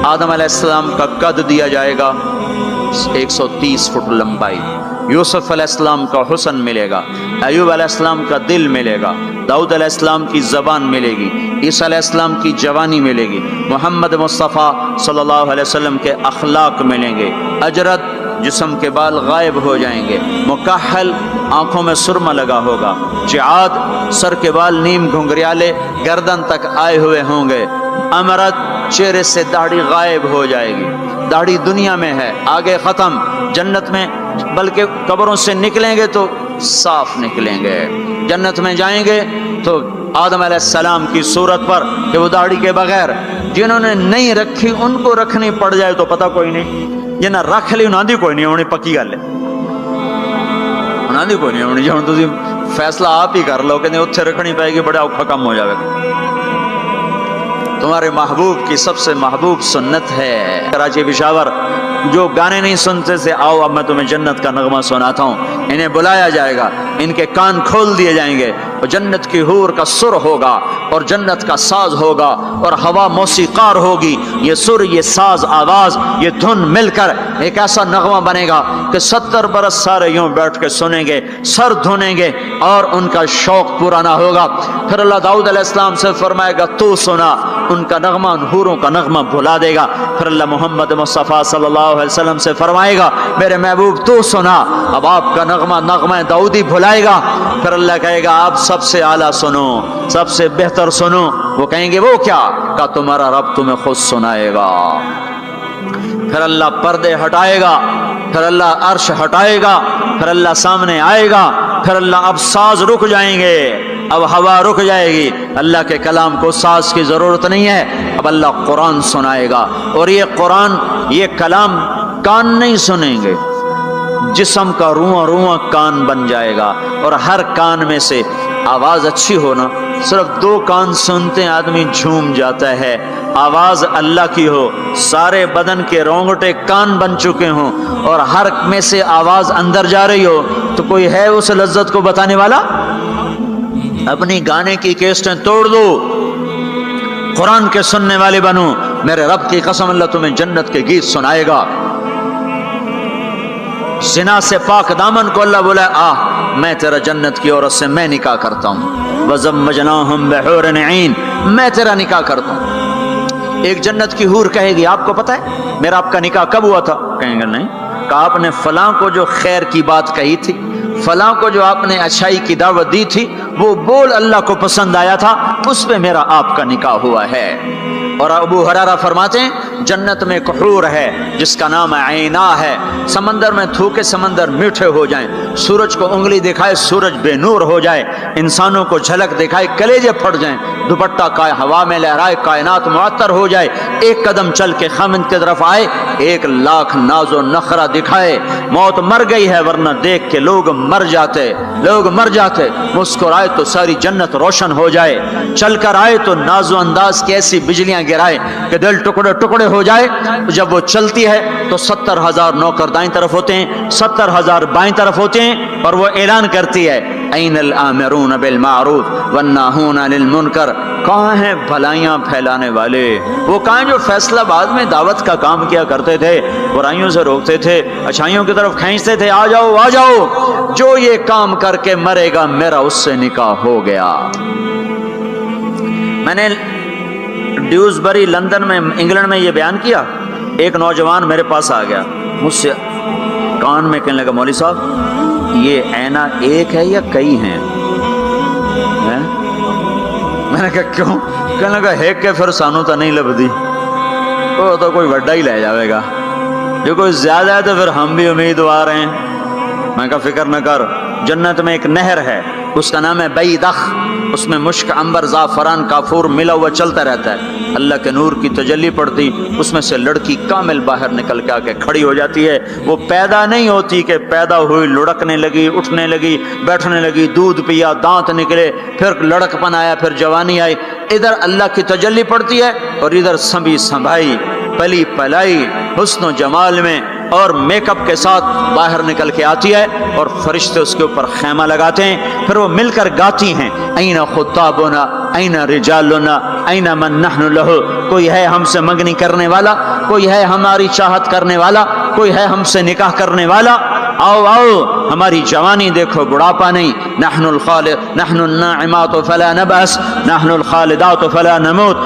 آدم علیہ السلام کا قد دیا جائے گا 130 فٹ لمبائی، یوسف علیہ السلام کا حسن ملے گا، ایوب علیہ السلام کا دل ملے گا، داؤد علیہ السلام کی زبان ملے گی، عیسیٰ علیہ السلام کی جوانی ملے گی، محمد مصطفیٰ صلی اللہ علیہ وسلم کے اخلاق ملیں گے، اجرت جسم کے بال غائب ہو جائیں گے، مکحل آنکھوں میں سرما لگا ہوگا، جعاد سر کے بال نیم گھنگریالے گردن تک آئے ہوئے ہوں گے، امرت چہرے سے داڑھی غائب ہو جائے گی، داڑھی دنیا میں ہے آگے ختم، جنت میں بلکہ قبروں سے نکلیں گے تو صاف نکلیں گے، جنت میں جائیں گے تو آدم علیہ السلام کی صورت پر کہ وہ داڑھی کے بغیر، جنہوں نے نہیں رکھی ان کو رکھنی پڑ جائے تو پتہ کوئی نہیں، جنہیں رکھ لی انہاں دی کوئی نہیں ہونی، پکی گل ہے، انہاں دی کوئی نہیں ہونی، جی ہن تسی فیصلہ آپ ہی کر لو کہ نہیں اتھے رکھنی پائے گی، بڑا اوکھا کم ہو جائے گا۔ تمہارے محبوب کی سب سے محبوب سنت ہے کراچی پشاور، جو گانے نہیں سنتے تھے، آؤ اب میں تمہیں جنت کا نغمہ سناتا ہوں، انہیں بلایا جائے گا، ان کے کان کھول دیے جائیں گے، اور جنت کی حور کا سر ہوگا اور جنت کا ساز ہوگا اور ہوا موسیقار ہوگی، یہ سر، یہ ساز، آواز، یہ دھن مل کر ایک ایسا نغمہ بنے گا کہ 70 برس سارے یوں بیٹھ کے سنیں گے، سر دھونیں گے اور ان کا شوق پورا نہ ہوگا۔ پھر اللہ داؤد علیہ السلام سے فرمائے گا تو سنا، ان کا نغمہ، ان حوروں کا نغمہ بھلا دے گا۔ پھر اللہ محمد مصطفیٰ صلی اللہ علیہ وسلم سے فرمائے گا میرے محبوب تو سنا، اب آپ کا نغمہ داؤدی بھلائے گا۔ پھر اللہ کہے گا آپ سب سے اعلیٰ سنو، سب سے بہتر سنو، وہ کہیں گے وہ کیا؟ کہا تمہارا رب تمہیں خود سنائے گا۔ پھر اللہ پردے ہٹائے گا، پھر اللہ عرش ہٹائے گا، پھر اللہ سامنے آئے گا، پھر اللہ اب ساز رک جائیں گے، اب ہوا رک جائے گی، اللہ کے کلام کو ساز کی ضرورت نہیں ہے، اب اللہ قرآن سنائے گا، اور یہ قرآن، یہ کلام کان نہیں سنیں گے، جسم کا رواں رواں کان بن جائے گا، اور ہر کان میں سے آواز اچھی ہونا، صرف 2 کان سنتے ہیں آدمی جھوم جاتا ہے، آواز اللہ کی ہو، سارے بدن کے رونگٹے کان بن چکے ہوں اور ہر میں سے آواز اندر جا رہی ہو، تو کوئی ہے اس لذت کو بتانے والا؟ اپنی گانے کی کیسٹیں توڑ دو، قرآن کے سننے والے بنو، میرے رب کی قسم اللہ تمہیں جنت کے گیت سنائے گا۔ زنا سے پاک دامن کو اللہ بولا میں تیرا جنت کی عورت سے میں نکاح کرتا ہوں، وَزَوَّجْنَاهُمْ بِحُورٍ عِينٍ، میں تیرا نکاح کرتا ہوں۔ ایک جنت کی حور کہے گی آپ کو پتہ ہے میرا آپ کا نکاح کب ہوا تھا؟ کہیں گے نہیں۔ کہا آپ نے فلاں کو جو خیر کی بات کہی تھی، فلاں کو جو آپ نے اچھائی کی دعوت دی تھی، وہ بول اللہ کو پسند آیا تھا، اس پہ میرا آپ کا نکاح ہوا ہے۔ اور ابو ہریرہ فرماتے ہیں جنت میں ایک حور ہے جس کا نام عینا ہے، سمندر میں تھوکے سمندر میٹھے ہو جائیں، سورج کو انگلی دکھائے سورج بے نور ہو جائے، انسانوں کو جھلک دکھائے کلیجے پھٹ جائیں، دوپٹہ کا ہوا میں لہرائے کائنات معطر ہو جائے، ایک قدم چل کے خامند کی طرف آئے، 1,00,000 ناز و نخرہ دکھائے، موت مر گئی ہے ورنہ دیکھ کے لوگ مر جاتے، مسکرائے تو ساری جنت روشن ہو جائے، چل کر آئے تو ناز و انداز کی ایسی بجلیاں گرائے کہ دل ٹکڑے ٹکڑے ہو جائے۔ جب وہ چلتی ہے تو 70,000 نوکر دائیں طرف ہوتے ہیں، 70,000 بائیں طرف ہوتے ہیں، اور وہ اعلان کرتی ہے این الآمرون بالمعروف والناہون عن المنکر، کہاں ہیں بھلائیاں پھیلانے والے، وہ کہاں جو فیصلہ بعد میں دعوت کا کام کیا کرتے تھے، برائیوں سے روکتے تھے، اچھائیوں کی طرف کھینچتے تھے، آ جاؤ آ جاؤ، جو یہ کام کر کے مرے گا میرا اس سے نکاح ہو گیا۔ میں نے ڈیوزبری لندن میں انگلینڈ میں یہ بیان کیا، ایک نوجوان میرے پاس آ گیا، مجھ سے کان میں کہنے لگا مولوی صاحب یہ عینہ ایک ہے یا کئی ہیں؟ میں نے کہا کیوں؟ کہنے لگا ایک کے پھر سانو تو نہیں لبدی، وہ تو کوئی بڑا ہی لے جاوے گا، جو کوئی زیادہ ہے تو پھر ہم بھی امیدوار ہیں۔ میں کہا فکر نہ کر، جنت میں ایک نہر ہے اس کا نام ہے بیدخ، اس میں مشک عنبر زعفران کافور ملا ہوا چلتا رہتا ہے، اللہ کے نور کی تجلی پڑتی، اس میں سے لڑکی کامل باہر نکل کے آ کے کھڑی ہو جاتی ہے۔ وہ پیدا نہیں ہوتی کہ پیدا ہوئی لڑکنے لگی، اٹھنے لگی، بیٹھنے لگی، دودھ پیا، دانت نکلے، پھر لڑک پن آیا، پھر جوانی آئی۔ ادھر اللہ کی تجلی پڑتی ہے اور ادھر سنبھی سنبھائی، پلی پلائی، حسن و جمال میں اور میک اپ کے ساتھ باہر نکل کے آتی ہے، اور فرشتے اس کے اوپر خیمہ لگاتے ہیں، پھر وہ مل کر گاتی ہیں، این خطابنا این رجالنا این من نحن لہ، کوئی ہے ہم سے منگنی کرنے والا، کوئی ہے ہماری چاہت کرنے والا، کوئی ہے ہم سے نکاح کرنے والا، آؤ آؤ ہماری جوانی دیکھو، بڑھاپا نہیں، نحن الخالد نحن الناعمات فلا نبأس، نحن الخالدات فلا نموت،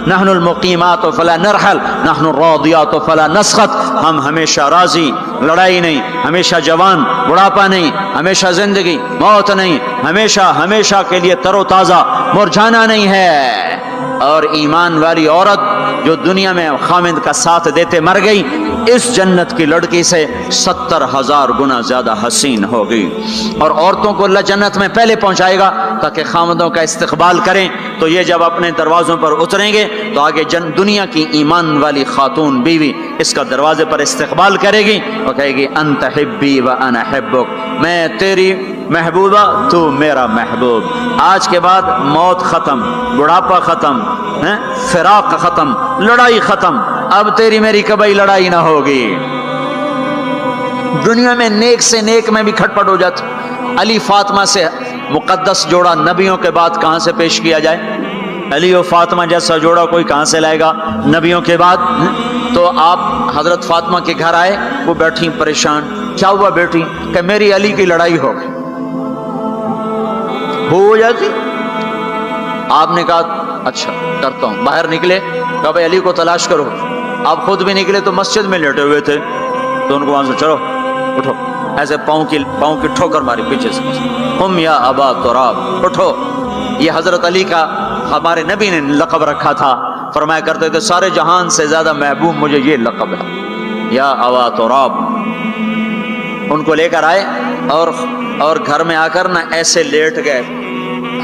نحن المقیمات فلا نرحل، نحن الراضیات فلا نسخط، ہم ہمیشہ راضی، لڑائی نہیں، ہمیشہ جوان، بڑھاپا نہیں، ہمیشہ زندگی، موت نہیں، ہمیشہ ہمیشہ کے لیے تر و تازہ، مرجھانا نہیں ہے۔ اور ایمان والی عورت جو دنیا میں خامد کا ساتھ دیتے مر گئی، اس جنت کی لڑکی سے 70,000 گنا زیادہ حسین ہوگی۔ اور عورتوں کو اللہ جنت میں پہلے پہنچائے گا تاکہ خامدوں کا استقبال کریں، تو یہ جب اپنے دروازوں پر اتریں گے تو آگے دنیا کی ایمان والی خاتون بیوی اس کا دروازے پر استقبال کرے گی اور کہے گی انت حبی و انا حبک، میں تیری محبوبہ تو میرا محبوب۔ آج کے بعد موت ختم، بڑھاپا ختم، فراق ختم، لڑائی ختم، اب تیری میری کبھی لڑائی نہ ہوگی۔ دنیا میں نیک سے نیک میں بھی کھٹپٹ ہو جاتی۔ علی فاطمہ سے مقدس جوڑا نبیوں کے بعد کہاں سے پیش کیا جائے؟ علی و فاطمہ جیسا جوڑا کوئی کہاں سے لائے گا نبیوں کے بعد؟ تو آپ حضرت فاطمہ کے گھر آئے، وہ بیٹھی پریشان، کیا ہوا بیٹی؟ کہ میری علی کی لڑائی ہو گئی۔ ہو جاتی؟ آپ نے کہا اچھا کرتا ہوں۔ باہر نکلے، کہا بھائی علی کو تلاش کرو۔ آپ خود بھی نکلے تو مسجد میں لیٹے ہوئے تھے، تو ان کو وہاں سے چلو اٹھو، ایسے پاؤں کی ٹھوکر ماری پیچھے سے، قم یا ابا تراب، اٹھو۔ یہ حضرت علی کا ہمارے نبی نے لقب رکھا تھا، فرمایا کرتے تھے سارے جہان سے زیادہ محبوب مجھے یہ لقب ہے، یا ابا تراب۔ ان کو لے کر آئے اور گھر میں آ کر نہ ایسے لیٹ گئے،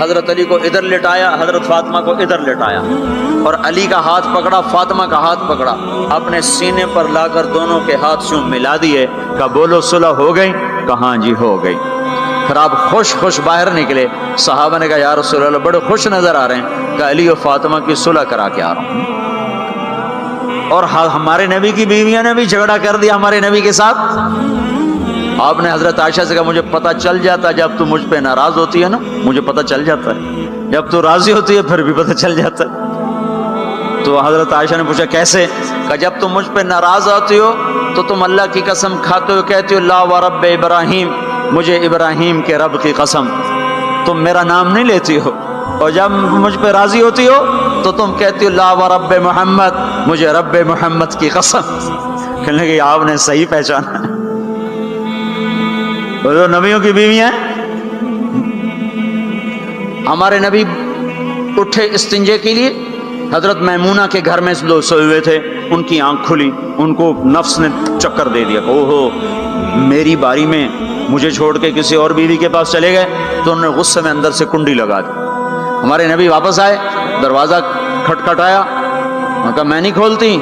حضرت علی کو ادھر لٹایا، حضرت فاطمہ کو ادھر لٹایا، اور علی کا ہاتھ پکڑا، فاطمہ کا ہاتھ پکڑا، اپنے سینے پر لا کر دونوں کے ہاتھ سے ملا دیے، کہا بولو صلح ہو گئی؟ کہاں جی ہو گئی۔ پھر آپ خوش خوش باہر نکلے، صحابہ نے کہا یا رسول اللہ بڑے خوش نظر آ رہے ہیں، کہ علی و فاطمہ کی صلح کرا کے آ رہا ہوں۔ اور ہمارے نبی کی بیویاں نے بھی جھگڑا کر دیا ہمارے نبی کے ساتھ۔ آپ نے حضرت عائشہ سے کہا مجھے پتہ چل جاتا جب تو مجھ پہ ناراض ہوتی ہے نا، مجھے پتہ چل جاتا ہے، جب تو راضی ہوتی ہے پھر بھی پتہ چل جاتا ہے۔ تو حضرت عائشہ نے پوچھا کیسے؟ کہ جب تم مجھ پہ ناراض ہوتی ہو تو تم اللہ کی قسم کھاتے ہو، کہتی ہو لا ورب ابراہیم، مجھے ابراہیم کے رب کی قسم، تم میرا نام نہیں لیتی ہو، اور جب مجھ پہ راضی ہوتی ہو تو تم کہتی ہو لا ورب محمد، مجھے رب محمد کی قسم۔ کہنے لگے آپ نے صحیح پہچانا، وہ نبیوں کی بیویاں ہیں۔ ہمارے نبی اٹھے استنجے کے لیے، حضرت میمونہ کے گھر میں لوگ سوئے ہوئے تھے، ان کی آنکھ کھلی، ان کو نفس نے چکر دے دیا، اوہو میری باری میں مجھے چھوڑ کے کسی اور بیوی کے پاس چلے گئے، تو انہوں نے غصے میں اندر سے کنڈی لگا دی۔ ہمارے نبی واپس آئے، دروازہ کھٹکھٹایا، میں کہا میں نہیں کھولتی۔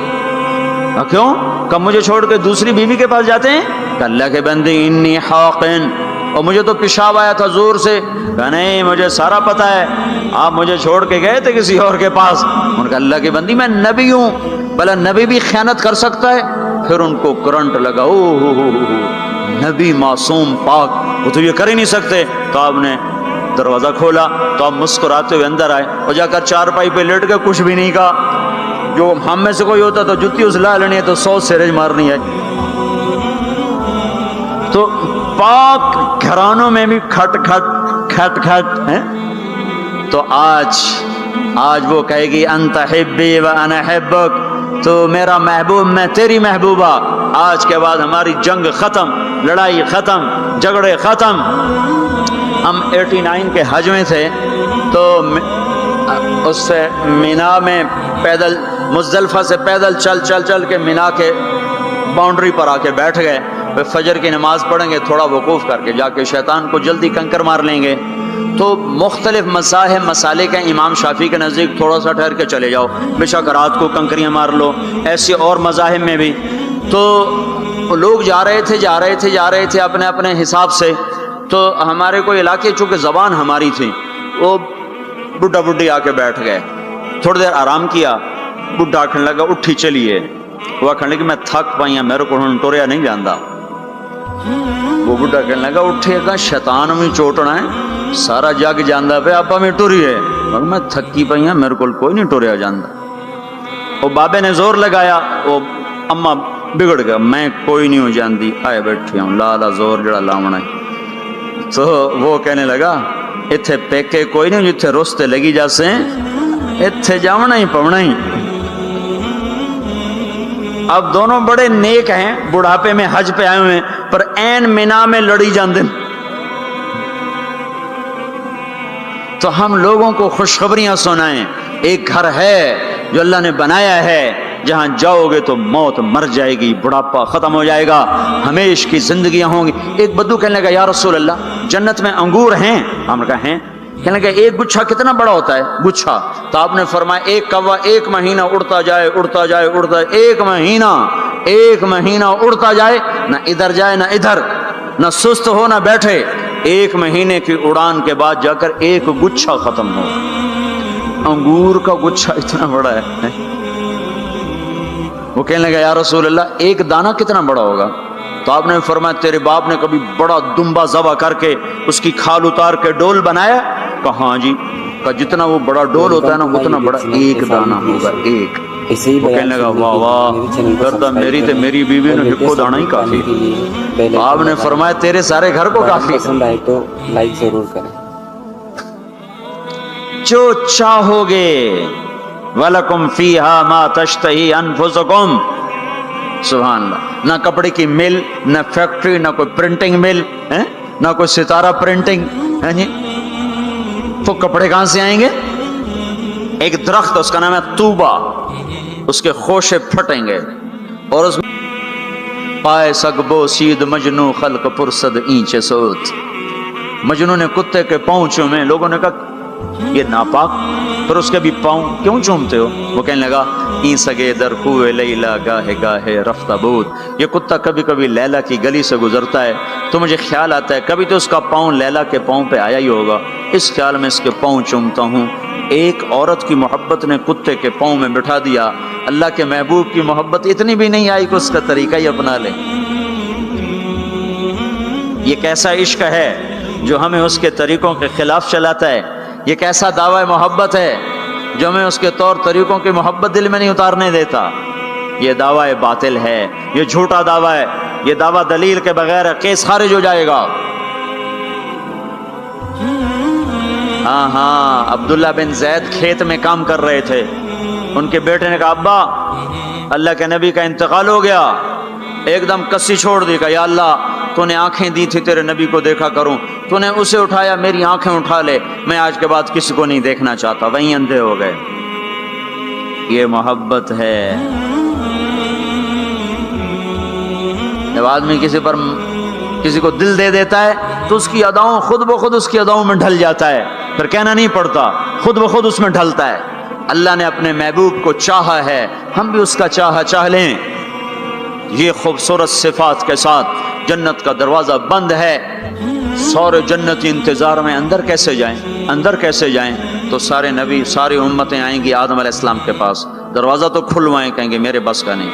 کیوں؟ کہ مجھے چھوڑ کے دوسری بیوی کے پاس جاتے ہیں؟ کہ اللہ کے بندے انی حاقن، اور مجھے تو پیشاب آیا تھا زور سے۔ کہ نہیں مجھے سارا پتہ ہے، آپ مجھے چھوڑ کے گئے تھے کسی اور کے پاس۔ ان کا اللہ کے بندی میں نبی ہوں، بھلا نبی بھی خیانت کر سکتا ہے؟ پھر ان کو کرنٹ لگا، نبی معصوم پاک، وہ تو یہ کر ہی نہیں سکتے۔ تو آپ نے دروازہ کھولا تو آپ مسکراتے ہوئے اندر آئے، اور جا کر چارپائی پہ لیٹ کے کچھ بھی نہیں کہا۔ جو ہم میں سے کوئی ہوتا تو جتی اس لا لینی ہے تو 100 سیرج مارنی ہے۔ تو پاک گھرانوں میں بھی کھٹ کھٹ کھٹ کھٹ ہیں۔ تو آج وہ کہے گی انت حبی و انا حبک، تو میرا محبوب میں تیری محبوبہ۔ آج کے بعد ہماری جنگ ختم، لڑائی ختم، جھگڑے ختم۔ ہم 89 کے حج میں تھے، تو اس سے مینا میں پیدل، مزدلفہ سے پیدل چل کے مینا کے باؤنڈری پر آ کے بیٹھ گئے۔ فجر کی نماز پڑھیں گے، تھوڑا وقوف کر کے جا کے شیطان کو جلدی کنکر مار لیں گے۔ تو مختلف مذاہب مسالے کے امام شافعی کے نزدیک تھوڑا سا ٹھہر کے چلے جاؤ، بے شک رات کو کنکریاں مار لو، ایسے اور مذاہب میں بھی۔ تو لوگ جا رہے تھے اپنے اپنے حساب سے۔ تو ہمارے کوئی علاقے چونکہ زبان ہماری تھی، وہ بڈھا بڈھی آ کے بیٹھ گئے، تھوڑی دیر آرام کیا، بڈھا آکھنے لگا اٹھی چلیے، وہ آکھنے لگا میں تھک پائی ہوں، میرے کو ہن ٹریا نہیں جاندا۔ وہ بڈھا کہنے لگا اٹھے گا شیطان میں چوٹنا ہے، سارا جگ جاندا پہ آپ میں ٹریے، میں تھکی پئی ہوں، میرے کو کوئی نہیں ٹریا جاندا۔ وہ بابے نے زور لگایا، وہ اما بگڑ گیا، میں کوئی نہیں ہو جاندی، آئے بیٹھے ہوں لا زور جڑا لاونا ہے۔ تو وہ کہنے لگا اتھے پیکے کوئی نہیں جتھے رستے لگی جاسے اتھے جاونا ہی پونا ہی۔ اب دونوں بڑے نیک ہیں، بڑھاپے میں حج پہ آئے ہوئے ہیں، پر این مینا میں لڑی جاندن۔ تو ہم لوگوں کو خوشخبریاں سنائیں، ایک گھر ہے جو اللہ نے بنایا ہے، جہاں جاؤ گے تو موت مر جائے گی، بڑھاپا ختم ہو جائے گا، ہمیشہ کی زندگیاں ہوں گی۔ ایک بدو کہنے لگا یا رسول اللہ جنت میں انگور ہیں؟ ہم نے کہا ہیں۔ کہنے لگا ایک گچھا کتنا بڑا ہوتا ہے گچھا؟ تو آپ نے فرمایا ایک کوا ایک مہینہ اڑتا جائے، ایک مہینہ اڑتا جائے، نہ ادھر جائے نہ ادھر، نہ سست ہو نہ بیٹھے، ایک مہینے کی اڑان کے بعد جا کر ایک گچھا ختم ہو۔ انگور کا گچھا اتنا بڑا ہے۔ وہ کہنے لگا یا رسول اللہ ایک دانہ کتنا بڑا ہوگا؟ تو آپ نے فرمایا تیرے باپ نے کبھی بڑا دمبا ذبح کر کے اس کی کھال اتار کے ڈول بنایا؟ کہا ہاں جی۔ کہا جتنا وہ بڑا ڈول ہوتا ہے نا اتنا بڑا ایک دانہ ہوگا، ایک۔ وہ کہنے لگا واہ واہ گردہ میری تے میری بیوی نے ہکو دانا ہی کافی۔ آپ نے فرمایا تیرے سارے گھر کو کافی۔ پسند آئے تو لائک ضرور کریں۔ جو چاہو گے وَلَكُمْ فِيهَا مَا تَشْتَهِي أَنفُسُكُمْ، سبحان اللہ۔ نہ کپڑے کی مل، نہ فیکٹری، نہ کوئی پرنٹنگ مل، نہ کوئی ستارہ پرنٹنگ، تو کپڑے کہاں سے آئیں گے؟ ایک درخت اس کا نام ہے طوبہ، اس کے خوشے پھٹیں گے، اور اس میں پائے سگبو سید مجنو خلق پرسد اینچے سوت۔ مجنو نے کتے کے پاؤں چومے، لوگوں نے کہا یہ ناپاک، پھر اس کے بھی پاؤں کیوں چومتے ہو؟ وہ کہنے لگا این سگے در کوئے لیلا گاہے گاہے رفتہ بود، یہ کتا کبھی کبھی لیلا کی گلی سے گزرتا ہے تو مجھے خیال آتا ہے کبھی تو اس کا پاؤں لیلا کے پاؤں پہ آیا ہی ہوگا، اس خیال میں اس کے پاؤں چومتا ہوں۔ ایک عورت کی محبت نے کتے کے پاؤں میں بٹھا دیا، اللہ کے محبوب کی محبت اتنی بھی نہیں آئی کہ اس کا طریقہ ہی اپنا لے۔ یہ کیسا عشق ہے جو ہمیں اس کے طریقوں کے خلاف چلاتا ہے؟ یہ کیسا دعویٰ محبت ہے جو ہمیں اس کے طور طریقوں کی محبت دل میں نہیں اتارنے دیتا؟ یہ دعویٰ باطل ہے، یہ جھوٹا دعویٰ ہے، یہ دعویٰ دلیل کے بغیر کیس خارج ہو جائے گا۔ ہاں عبداللہ بن زید کھیت میں کام کر رہے تھے، ان کے بیٹے نے کہا ابا اللہ کے نبی کا انتقال ہو گیا، ایک دم کسی چھوڑ دی، کہا یا اللہ تو نے آنکھیں دی تھی تیرے نبی کو دیکھا کروں، تو نے اسے اٹھایا، میری آنکھیں اٹھا لے، میں آج کے بعد کسی کو نہیں دیکھنا چاہتا، وہیں اندھے ہو گئے۔ یہ محبت ہے۔ جب آدمی کسی کو دل دے دیتا ہے تو اس کی اداؤں خود بخود اس کی اداؤں میں ڈھل جاتا ہے، پھر کہنا نہیں پڑتا، خود بخود اس میں ڈھلتا ہے۔ اللہ نے اپنے محبوب کو چاہا ہے، ہم بھی اس کا چاہ لیں۔ یہ خوبصورت صفات کے ساتھ جنت کا دروازہ بند ہے، سارے جنتی انتظار میں اندر کیسے جائیں؟ تو سارے نبی ساری امتیں آئیں گی آدم علیہ السلام کے پاس، دروازہ تو کھلوائیں، کہیں گے میرے بس کا نہیں۔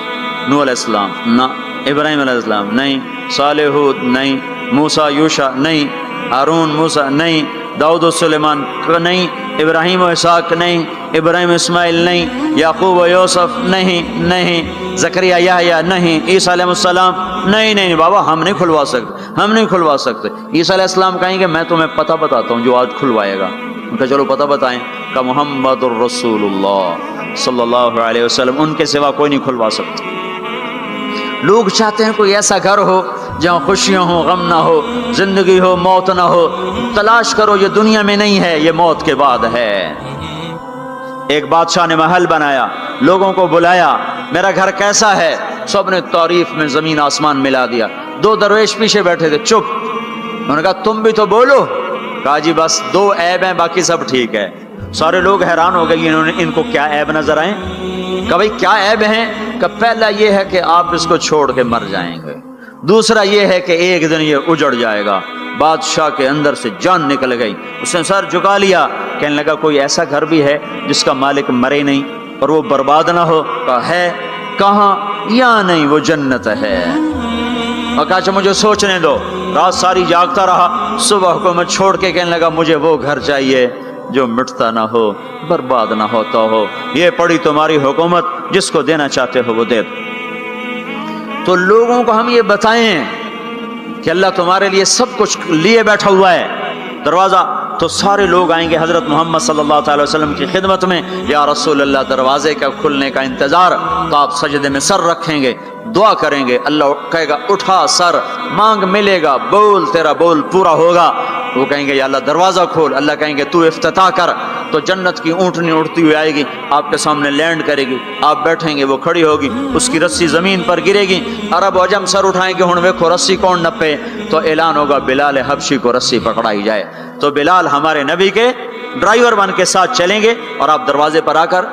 نوح علیہ السلام نہ، ابراہیم علیہ السلام نہیں، صالح ہود نہیں، موسیٰ یوشع نہیں، ہارون موسیٰ نہیں، داؤد و سلیمان نہیں، ابراہیم و اسحاق نہیں، ابراہیم اسماعیل نہیں، یعقوب و یوسف نہیں، زکریا یحییٰ نہیں، عیسیٰ علیہ السلام نہیں بابا ہم نہیں کھلوا سکتے۔ عیسیٰ علیہ السلام کہیں گے میں تمہیں پتہ بتاتا ہوں جو آج کھلوائے گا۔ ان کا چلو پتہ بتائیں، کہ محمد الرسول اللہ صلی اللہ علیہ وسلم، ان کے سوا کوئی نہیں کھلوا سکتا۔ لوگ چاہتے ہیں کوئی ایسا گھر ہو جہاں خوشیاں ہو، غم نہ ہو، زندگی ہو، موت نہ ہو۔ تلاش کرو، یہ دنیا میں نہیں ہے، یہ موت کے بعد ہے۔ ایک بادشاہ نے محل بنایا، لوگوں کو بلایا، میرا گھر کیسا ہے؟ سب نے تعریف میں زمین آسمان ملا دیا۔ دو درویش پیچھے بیٹھے تھے، چپ۔ انہوں نے کہا تم بھی تو بولو۔ کہا جی بس 2 عیب ہیں باقی سب ٹھیک ہے۔ سارے لوگ حیران ہو گئے ان کو کیا عیب نظر آئے؟ کہ بھائی کیا عیب ہیں؟ کہ پہلا یہ ہے کہ آپ اس کو چھوڑ کے مر جائیں گے، دوسرا یہ ہے کہ ایک دن یہ اجڑ جائے گا۔ بادشاہ کے اندر سے جان نکل گئی، اس نے سر جھکا لیا، کہنے لگا کوئی ایسا گھر بھی ہے جس کا مالک مرے نہیں اور وہ برباد نہ ہو؟ کہا ہے۔ کہاں؟ یا نہیں، وہ جنت ہے۔ اور کہا اچھا مجھے سوچنے دو۔ رات ساری جاگتا رہا، صبح کو میں چھوڑ کے کہنے لگا مجھے وہ گھر چاہیے جو مٹتا نہ ہو، برباد نہ ہوتا ہو۔ یہ پڑی تمہاری حکومت، جس کو دینا چاہتے ہو وہ دے دو۔ تو لوگوں کو ہم یہ بتائیں کہ اللہ تمہارے لیے سب کچھ لیے بیٹھا ہوا ہے، دروازہ تو سارے لوگ آئیں گے حضرت محمد صلی اللہ تعالی وسلم کی خدمت میں، یا رسول اللہ دروازے کا کھلنے کا انتظار۔ تو آپ سجدے میں سر رکھیں گے، دعا کریں گے، اللہ کہے گا اٹھا سر، مانگ ملے گا، بول تیرا بول پورا ہوگا۔ وہ کہیں گے یا اللہ دروازہ کھول، اللہ کہیں گے تو افتتاح کر۔ تو جنت کی اونٹنی اڑتی ہوئی آئے گی، آپ کے سامنے لینڈ کرے گی، آپ بیٹھیں گے، وہ کھڑی ہوگی، اس کی رسی زمین پر گرے گی، عرب و عجم سر اٹھائیں گے، ہن ویکھو رسی کون نپے؟ تو اعلان ہوگا بلال حبشی کو رسی پکڑائی جائے۔ تو بلال ہمارے نبی کے ڈرائیور بن کے ساتھ چلیں گے اور آپ دروازے پر آ کر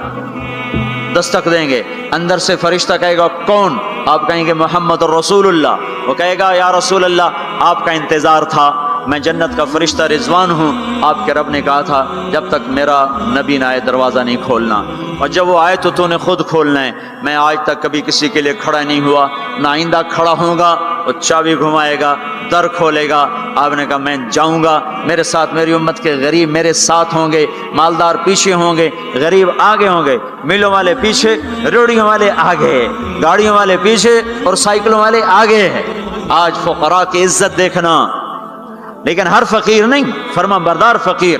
دستک دیں گے، اندر سے فرشتہ کہے گا کون؟ آپ کہیں گے محمد رسول اللہ۔ وہ کہے گا یا رسول اللہ آپ کا انتظار تھا، میں جنت کا فرشتہ رضوان ہوں، آپ کے رب نے کہا تھا جب تک میرا نبی نہ آئے دروازہ نہیں کھولنا، اور جب وہ آئے تو نے خود کھولنا ہے۔ میں آج تک کبھی کسی کے لیے کھڑا نہیں ہوا، نہ آئندہ کھڑا ہوں گا۔ وہ چابی گھمائے گا، در کھولے گا، آپ نے کہا میں جاؤں گا، میرے ساتھ میری امت کے غریب میرے ساتھ ہوں گے، مالدار پیچھے ہوں گے، غریب آگے ہوں گے، میلوں والے پیچھے، ریڑھیوں والے آگے، گاڑیوں والے پیچھے اور سائیکلوں والے آگے۔ آج فقراء کی عزت دیکھنا، لیکن ہر فقیر نہیں، فرما بردار فقیر،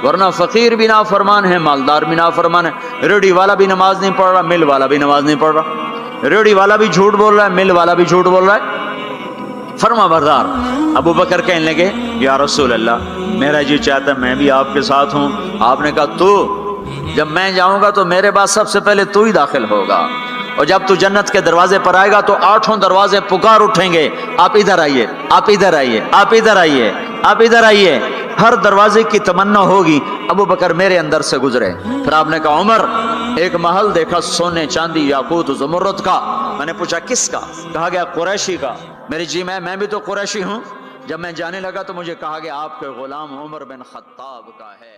ورنہ فقیر بھی نافرمان ہے، مالدار بھی نافرمان ہے۔ ریڑھی والا بھی نماز نہیں پڑھ رہا، مل والا بھی نماز نہیں پڑھ رہا، ریڑھی والا بھی جھوٹ بول رہا ہے، مل والا بھی جھوٹ بول رہا ہے، فرما بردار۔ ابو بکر کہنے لگے یا رسول اللہ میرا جی چاہتا ہے میں بھی آپ کے ساتھ ہوں۔ آپ نے کہا تو جب میں جاؤں گا تو میرے بعد سب سے پہلے تو ہی داخل ہوگا، اور جب تو جنت کے دروازے پر آئے گا تو 8 دروازے پکار اٹھیں گے، آپ ادھر آئیے، آپ ادھر آئیے، آپ ادھر آئیے، آپ ادھر آئیے۔ ہر دروازے کی تمنا ہوگی ابو بکر میرے اندر سے گزرے۔ پھر آپ نے کہا عمر ایک محل دیکھا سونے چاندی یاقوت زمرد کا۔ میں نے پوچھا کس کا؟ کہا گیا قریشی کا۔ میری جی میں بھی تو قریشی ہوں۔ جب میں جانے لگا تو مجھے کہا گیا آپ کے غلام عمر بن خطاب کا ہے۔